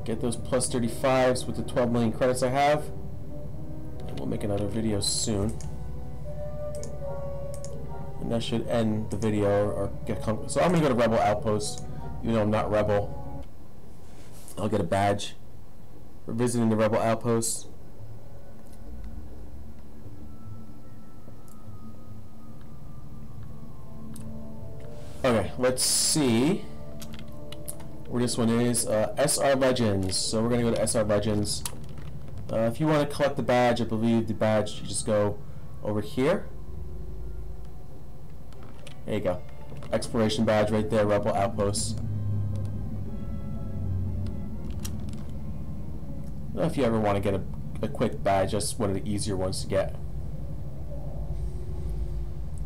Get those plus 35s with the 12 million credits I have. And we'll make another video soon. And that should end the video or get so I'm gonna go to Rebel Outpost. Even though I'm not Rebel, I'll get a badge for visiting the Rebel Outpost. Okay, let's see where this one is. SR Legends. So we're going to go to SR Legends. If you want to collect the badge, I believe the badge, you just go over here. There you go. Exploration badge right there, Rebel Outpost. If you ever want to get a quick badge, that's one of the easier ones to get.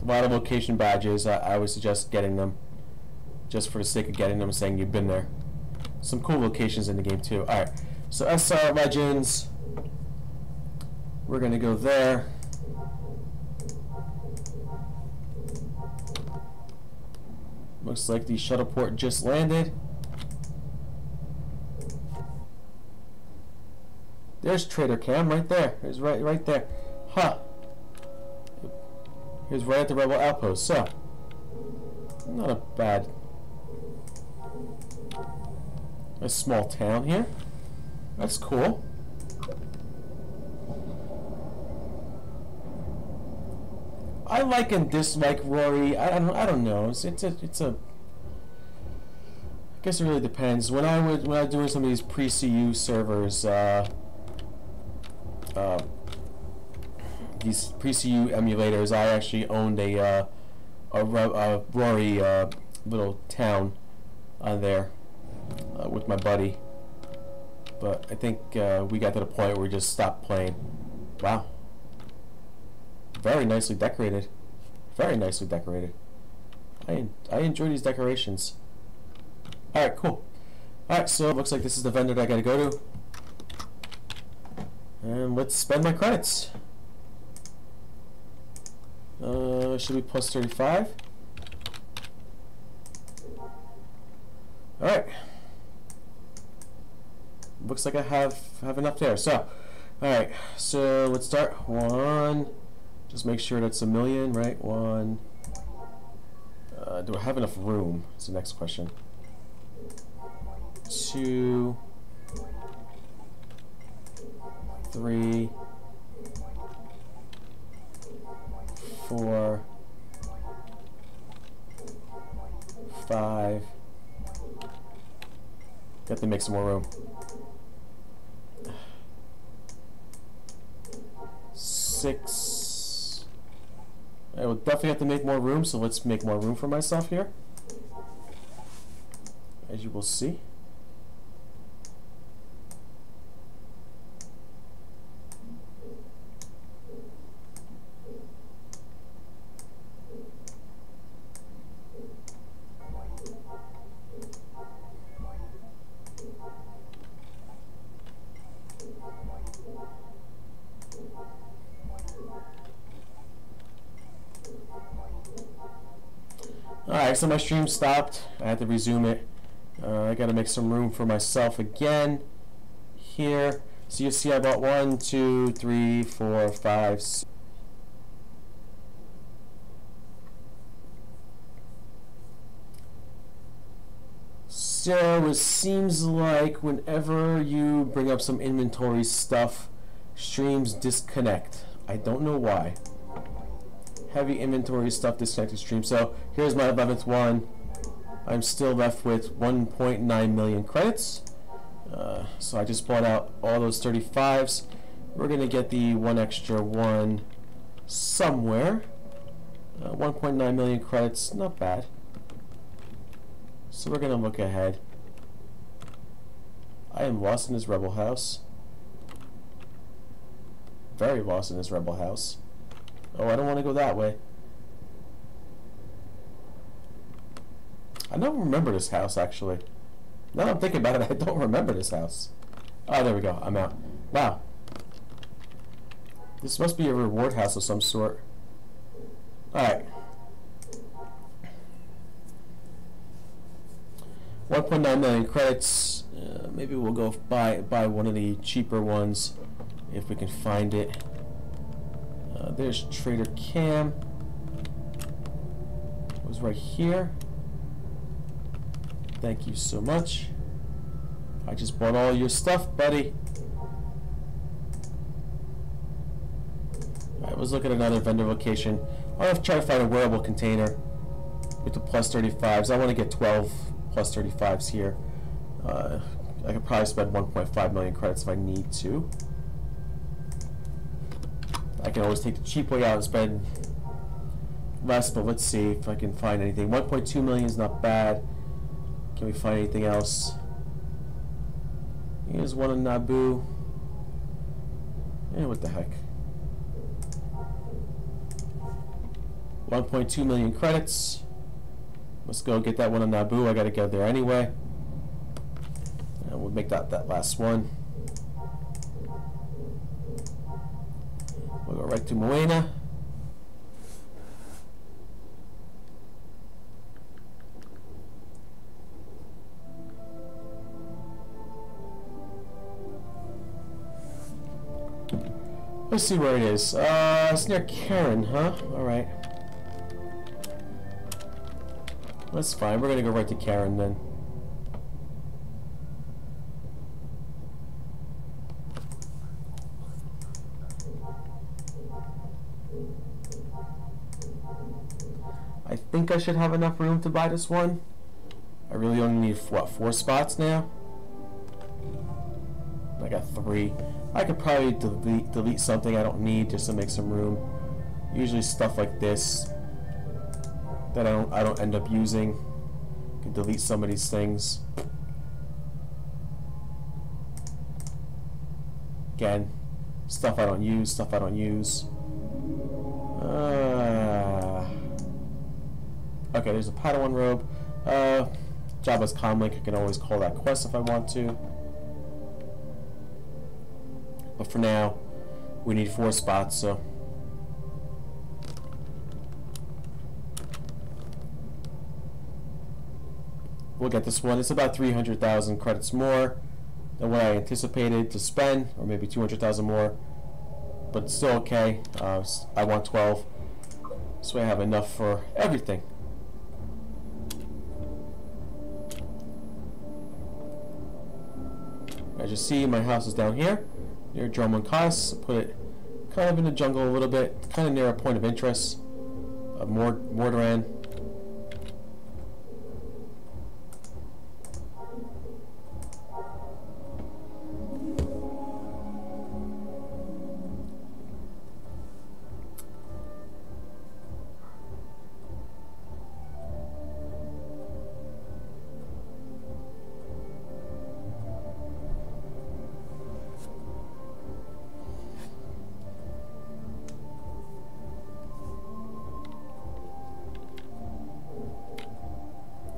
A lot of location badges, I would suggest getting them just for the sake of getting them, saying you've been there. Some cool locations in the game too. Alright, so SWG Legends. We're going to go there. Looks like the shuttle port just landed. There's Trader Cam right there. He's right there. Huh. He's right at the Rebel Outpost. So, not a bad... a small town here. That's cool. I like and dislike Rory. I don't know. It's a. I guess it really depends. When I was doing some of these pre-CU servers, these pre-CU emulators, I actually owned a Rory little town on there with my buddy. But I think we got to the point where we just stopped playing. Wow. Very nicely decorated. Very nicely decorated. I enjoy these decorations. Alright, cool. Alright, so it looks like this is the vendor that I gotta go to. And let's spend my credits. Should be plus 35. Alright. Looks like I have enough there. So, alright, so let's start. One. Just make sure that's a million, right? One. Do I have enough room? That's the next question. 2, 3, 4, 5. Got to make some more room. 6. I will definitely have to make more room, so let's make more room for myself here. As you will see. Alright, so my stream stopped. I had to resume it. I gotta make some room for myself again here. So you see I bought 1, 2, 3, 4, 5, 6. So it seems like whenever you bring up some inventory stuff, streams disconnect. I don't know why. Heavy inventory stuff disconnected stream. So here's my 11th one. I'm still left with 1.9 million credits. So I just bought out all those 35s. We're gonna get the one extra one somewhere. 1.9 million credits, not bad. So we're gonna look ahead. I am lost in this rebel house. Very lost in this rebel house. Oh, I don't want to go that way. I don't remember this house, actually. Now that I'm thinking about it, I don't remember this house. Oh, there we go. I'm out. Wow. This must be a reward house of some sort. Alright. 1.9 million credits. Maybe we'll go buy one of the cheaper ones if we can find it. There's Trader Cam. It was right here. Thank you so much. I just bought all your stuff, buddy. Alright, let's look at another vendor location. I'll have to try to find a wearable container with the plus 35s. I want to get 12 plus 35s here. I could probably spend 1.5 million credits if I need to. I can always take the cheap way out and spend less, but let's see if I can find anything. 1.2 million is not bad. Can we find anything else? Here's one on Naboo. What the heck? 1.2 million credits. Let's go get that one on Naboo. I gotta get there anyway. And we'll make that last one. We'll go right to Moena. Let's see where it is. It's near Karen, huh? Alright. That's fine. We're gonna go right to Karen then. I think I should have enough room to buy this one. I really only need, what, 4 spots now? I got 3. I could probably delete something I don't need just to make some room. Usually stuff like this that I don't end up using. I can delete some of these things. Again, stuff I don't use, stuff I don't use. Okay, there's a Padawan robe. Jabba's comlink, I can always call that quest if I want to. But for now, we need 4 spots, so. We'll get this one. It's about 300,000 credits more than what I anticipated to spend, or maybe 200,000 more. But it's still okay. I want 12, so I have enough for everything. As you see, my house is down here, near Dromund Kaas. Put it kind of in the jungle a little bit, kind of near a point of interest of Mordoran.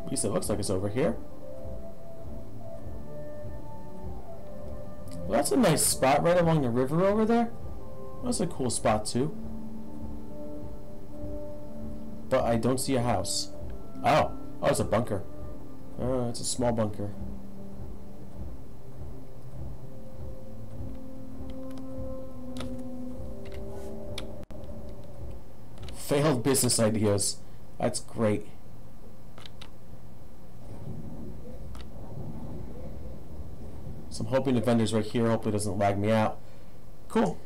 At least it looks like it's over here. Well, that's a nice spot right along the river over there. That's a cool spot too. But I don't see a house. Oh, it's a bunker. Oh, it's a small bunker. Failed business ideas. That's great. So I'm hoping the vendor's right here. Hopefully it doesn't lag me out. Cool.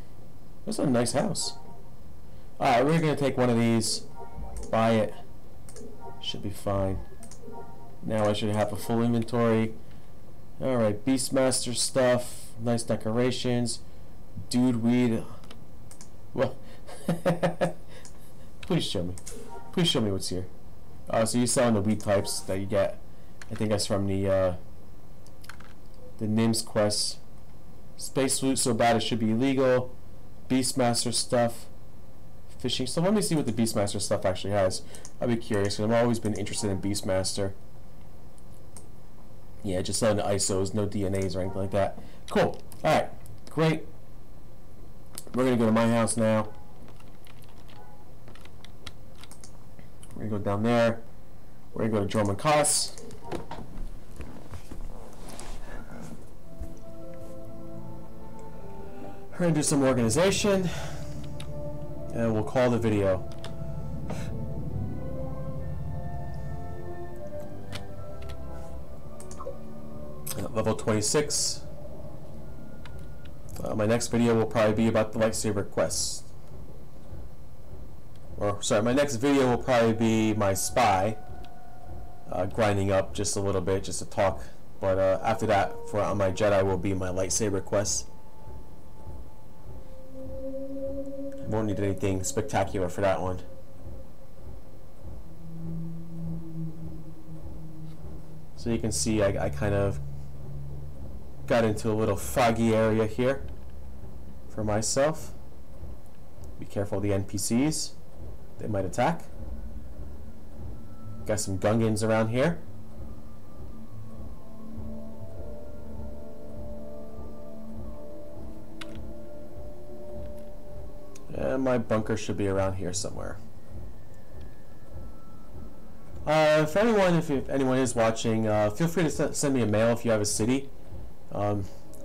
That's a nice house. Alright, we're going to take one of these. Buy it. Should be fine. Now I should have a full inventory. Alright, Beastmaster stuff. Nice decorations. Dude weed. What? Please show me. Please show me what's here. So you're selling the weed types that you get. I think that's from the NIMS quest. Space loot so bad it should be illegal. Beastmaster stuff. Fishing. So let me see what the Beastmaster stuff actually has. I'll be curious, because I've always been interested in Beastmaster. Yeah, just selling the ISOs, no DNAs or anything like that. Cool. Alright. Great. We're going to go to my house now. We're going to go down there. We're going to go to Dromund Kaas. We're going to do some organization. And we'll call the video. At level 26. My next video will probably be about the lightsaber quests. Or, sorry, my next video will probably be my spy. Grinding up just a little bit, just to talk. But after that, for my Jedi will be my lightsaber quests. Won't need anything spectacular for that one. So you can see I kind of got into a little foggy area here for myself. Be careful of the NPCs. They might attack. Got some Gungans around here. And my bunker should be around here somewhere. If anyone is watching, feel free to send me a mail if you have a city,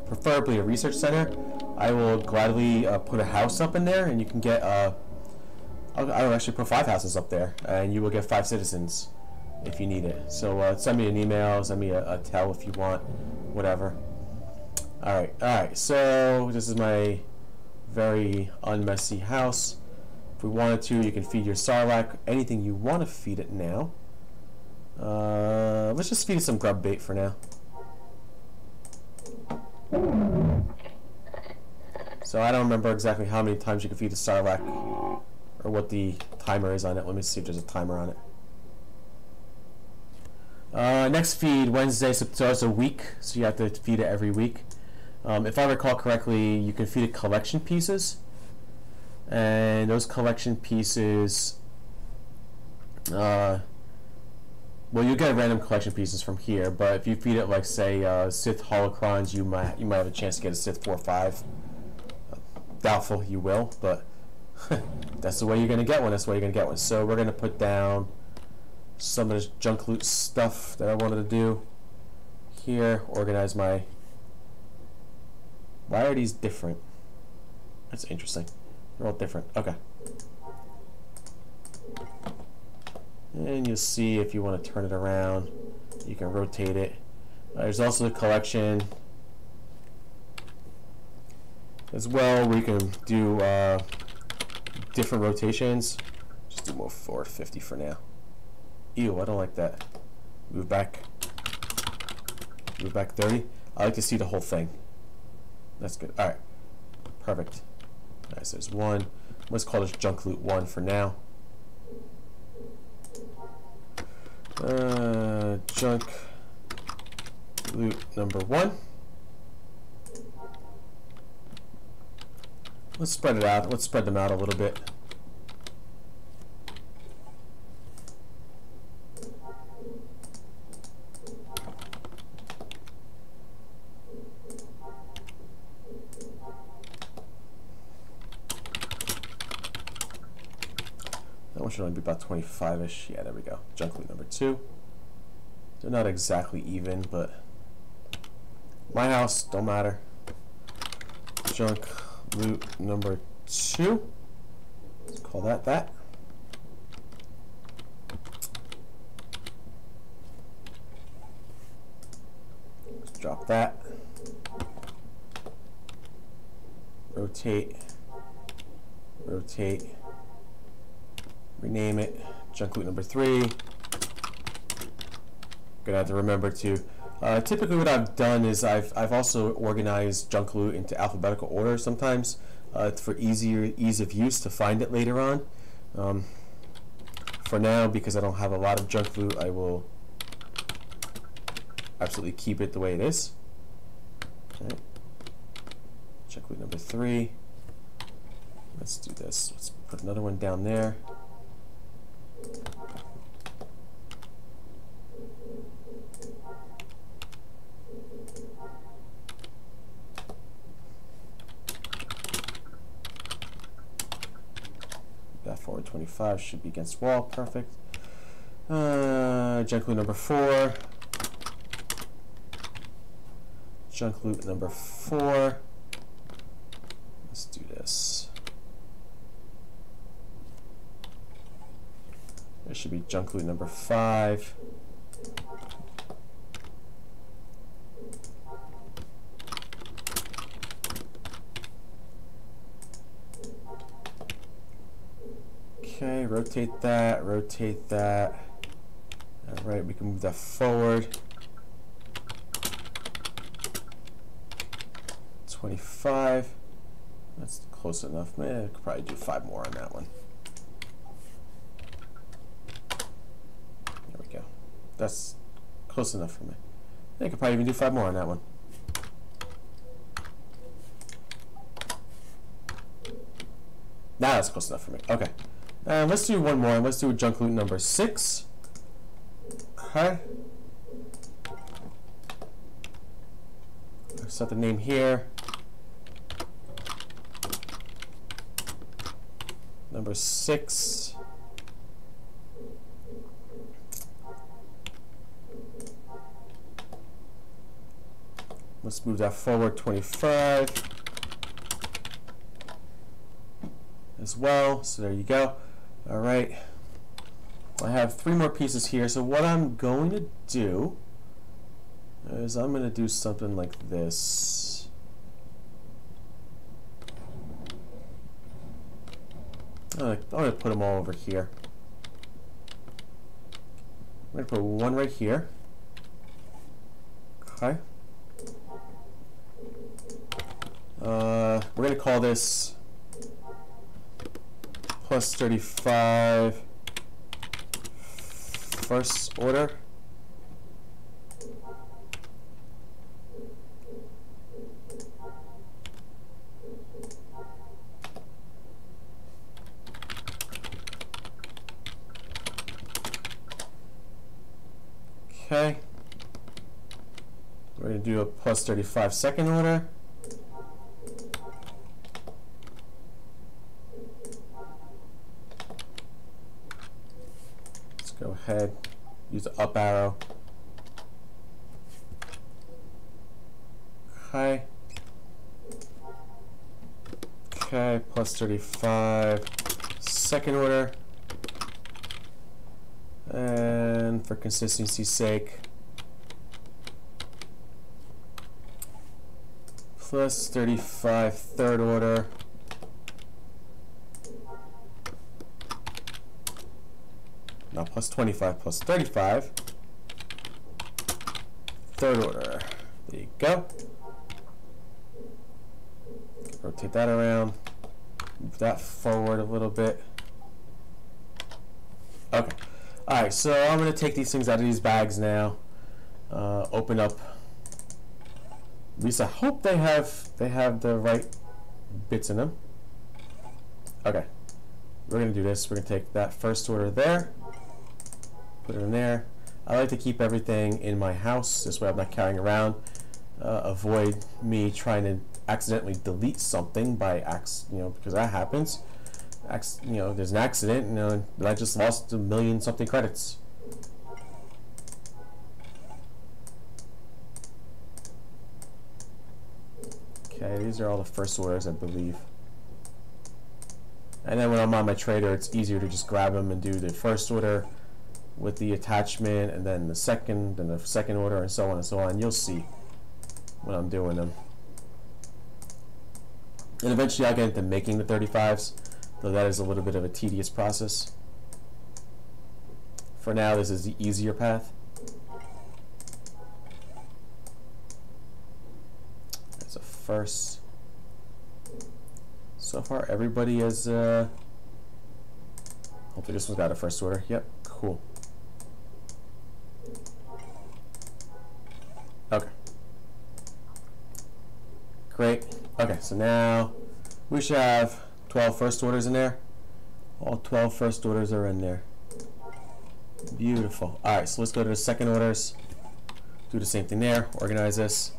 preferably a research center. I will gladly put a house up in there, and you can get. I'll actually put 5 houses up there, and you will get 5 citizens if you need it. So send me an email, send me a tell if you want, whatever. All right. So this is my very unmessy house. If we wanted to, you can feed your Sarlacc anything you want to feed it now. Let's just feed it some grub bait for now. So I don't remember exactly how many times you can feed a Sarlacc or what the timer is on it. Let me see if there's a timer on it. Next feed Wednesday, so it's a week, so you have to feed it every week. If I recall correctly, you can feed it collection pieces, and those collection pieces, well, you get random collection pieces from here. But if you feed it, like say Sith holocrons, you might have a chance to get a Sith 4 or 5. Doubtful you will, but that's the way you're gonna get one. That's the way you're gonna get one. So we're gonna put down some of this junk loot stuff that I wanted to do here. Organize my. Why are these different? That's interesting. They're all different. Okay. And you'll see if you want to turn it around, you can rotate it. There's also a collection as well where you can do different rotations. Just do more 450 for now. Ew, I don't like that. Move back. Move back 30. I like to see the whole thing. That's good. Alright. Perfect. Nice, there's one. Let's call this junk loot 1 for now. Junk loot number 1. Let's spread it out. Let's spread them out a little bit. That one should only be about 25-ish. Yeah, there we go. Junk loot number 2. They're not exactly even, but my house, don't matter. Junk loot number 2. Let's call that that. Let's drop that. Rotate. Rotate. Rename it. Junk loot number 3. Gonna have to remember to. Typically, what I've done is I've also organized junk loot into alphabetical order sometimes for ease of use to find it later on. For now, because I don't have a lot of junk loot, I will absolutely keep it the way it is. Okay. Junk loot number 3. Let's do this. Let's put another one down there. That forward 25 should be against wall. Perfect. Junk loot number 4. Junk loot number 4. Let's do this. There should be junk loot number 5. Okay, rotate that, rotate that. Alright, we can move that forward. 25. That's close enough. Man, I could probably do 5 more on that one. There we go. That's close enough for me. I could probably even do 5 more on that one. Nah, that's close enough for me. Okay. Let's do one more. Let's do junk loot number 6. Okay. Set the name here. Number 6. Let's move that forward 25 as well. So there you go. All right. I have 3 more pieces here. So what I'm going to do is I'm going to do something like this. I'm going to put them all over here. I'm going to put one right here. Okay. We're going to call this plus 35 first order. Okay. We're going to do a plus 35 second order. Let's go ahead, use the up arrow. Okay. Okay, plus 35 second order. And for consistency's sake, plus 35 third order. No, plus 25 plus 35 third order. There you go. Rotate that around. Move that forward a little bit. Okay. Alright, so I'm going to take these things out of these bags now. Open up. At least I hope they have the right bits in them. Okay. We're going to do this. We're going to take that first order there. Put it in there. I like to keep everything in my house. This way I'm not carrying around. Avoid me trying to accidentally delete something by because that happens. There's an accident, and I just lost 1 million something credits. Okay, these are all the first orders, I believe. And then when I'm on my trader, it's easier to just grab them and do the first order with the attachment, and then the second order, and so on and so on. You'll see when I'm doing them. And eventually I'll get into making the 35s. Though that is a little bit of a tedious process. For now, this is the easier path. That's a first. So far, everybody has. Hopefully, this one's got a first order. Yep, cool. Okay. Great. Okay, so now we should have 12 first orders in there. All 12 first orders are in there. Beautiful. Alright, so let's go to the second orders. Do the same thing there. Organize this.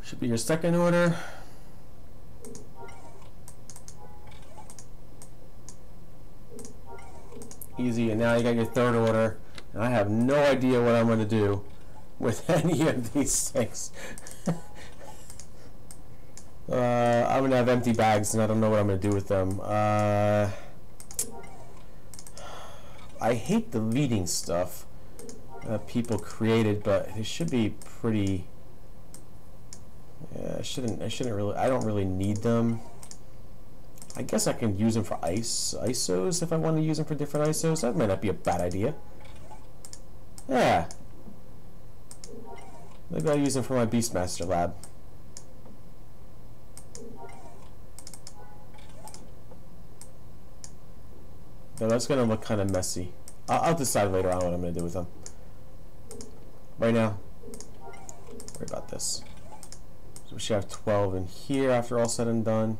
Should be your second order. Easy, and now you got your third order. And I have no idea what I'm going to do with any of these things. I'm going to have empty bags, and I don't know what I'm going to do with them. I hate deleting stuff people created, but it should be pretty... I shouldn't really... I don't really need them. I guess I can use them for ISOs if I want to use them for different ISOs. That might not be a bad idea. Yeah. Maybe I'll use them for my Beastmaster lab. But that's going to look kind of messy. I'll decide later on what I'm going to do with them. Right now, worry about this. So we should have 12 in here after all said and done.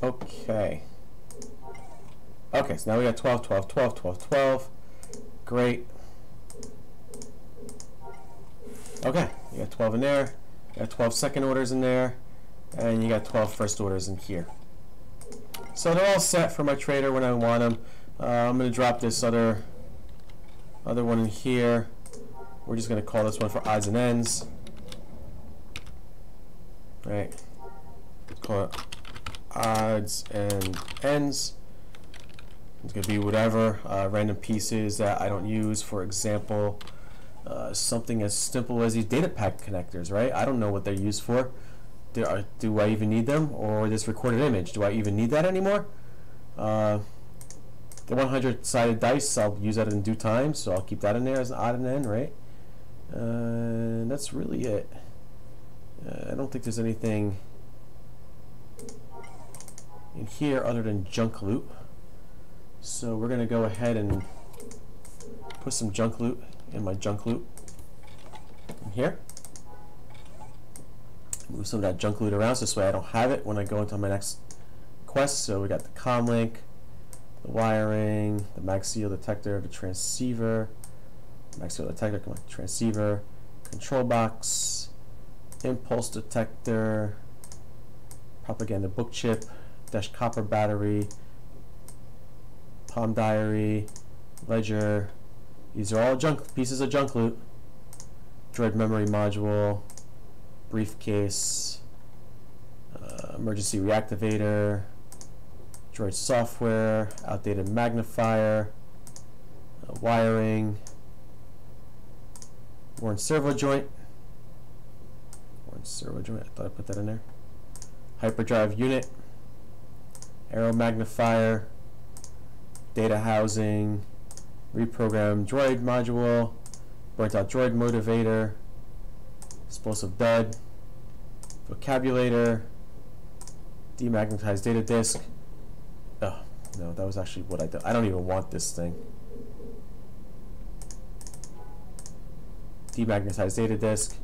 Okay. Okay, so now we got 12, 12, 12, 12, 12. Great. Okay, you got 12 in there. You got 12 second orders in there. And you got 12 first orders in here. So they're all set for my trader when I want them. I'm going to drop this other one in here. We're just going to call this one for odds and ends. All right. Call it odds and ends. It's going to be whatever random pieces that I don't use. For example, something as simple as these data pack connectors, right? I don't know what they're used for. Do I even need them? Or this recorded image, do I even need that anymore? The 100-sided dice, I'll use that in due time, so I'll keep that in there as an odd and end, right? That's really it. I don't think there's anything in here other than junk loot. So we're going to go ahead and put some junk loot in my junk loot in here. Move some of that junk loot around so this way I don't have it when I go into my next quest. So we got the comm link, the wiring, the mag seal detector, the transceiver, mag seal detector, come on, transceiver, control box, impulse detector, propaganda book chip, dash copper battery, palm diary, ledger. These are all junk pieces of junk loot. Droid memory module, briefcase, emergency reactivator, droid software, outdated magnifier, wiring, worn servo joint. I thought I put that in there. Hyperdrive unit, aero magnifier, data housing, reprogrammed droid module, burnt out droid motivator, explosive bed, vocabulator, demagnetized data disk. Oh, no, that was actually what I did. I don't even want this thing. Demagnetized data disk.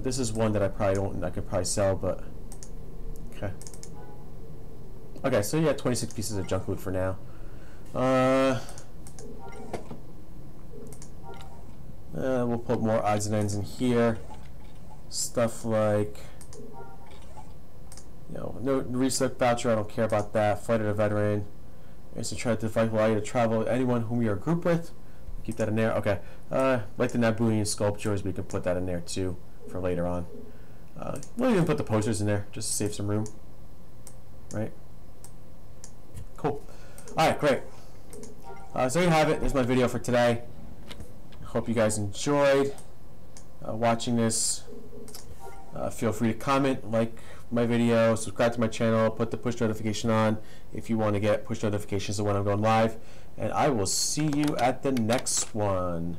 This is one that I could probably sell, but okay. Okay, so you got 26 pieces of junk loot for now. We'll put more odds and ends in here. Stuff like, no reset voucher, I don't care about that. Fighter to veteran. Instant try to device allow you to travel with anyone whom you're grouped with. Keep that in there. Okay. Like the Nabooian sculptures, we can put that in there too for later on. We'll even put the posters in there just to save some room. Right? Cool. Alright, great. So you have it. There's my video for today. Hope you guys enjoyed watching this. Feel free to comment, like my video, subscribe to my channel, put the push notification on if you want to get push notifications of when I'm going live. And I will see you at the next one.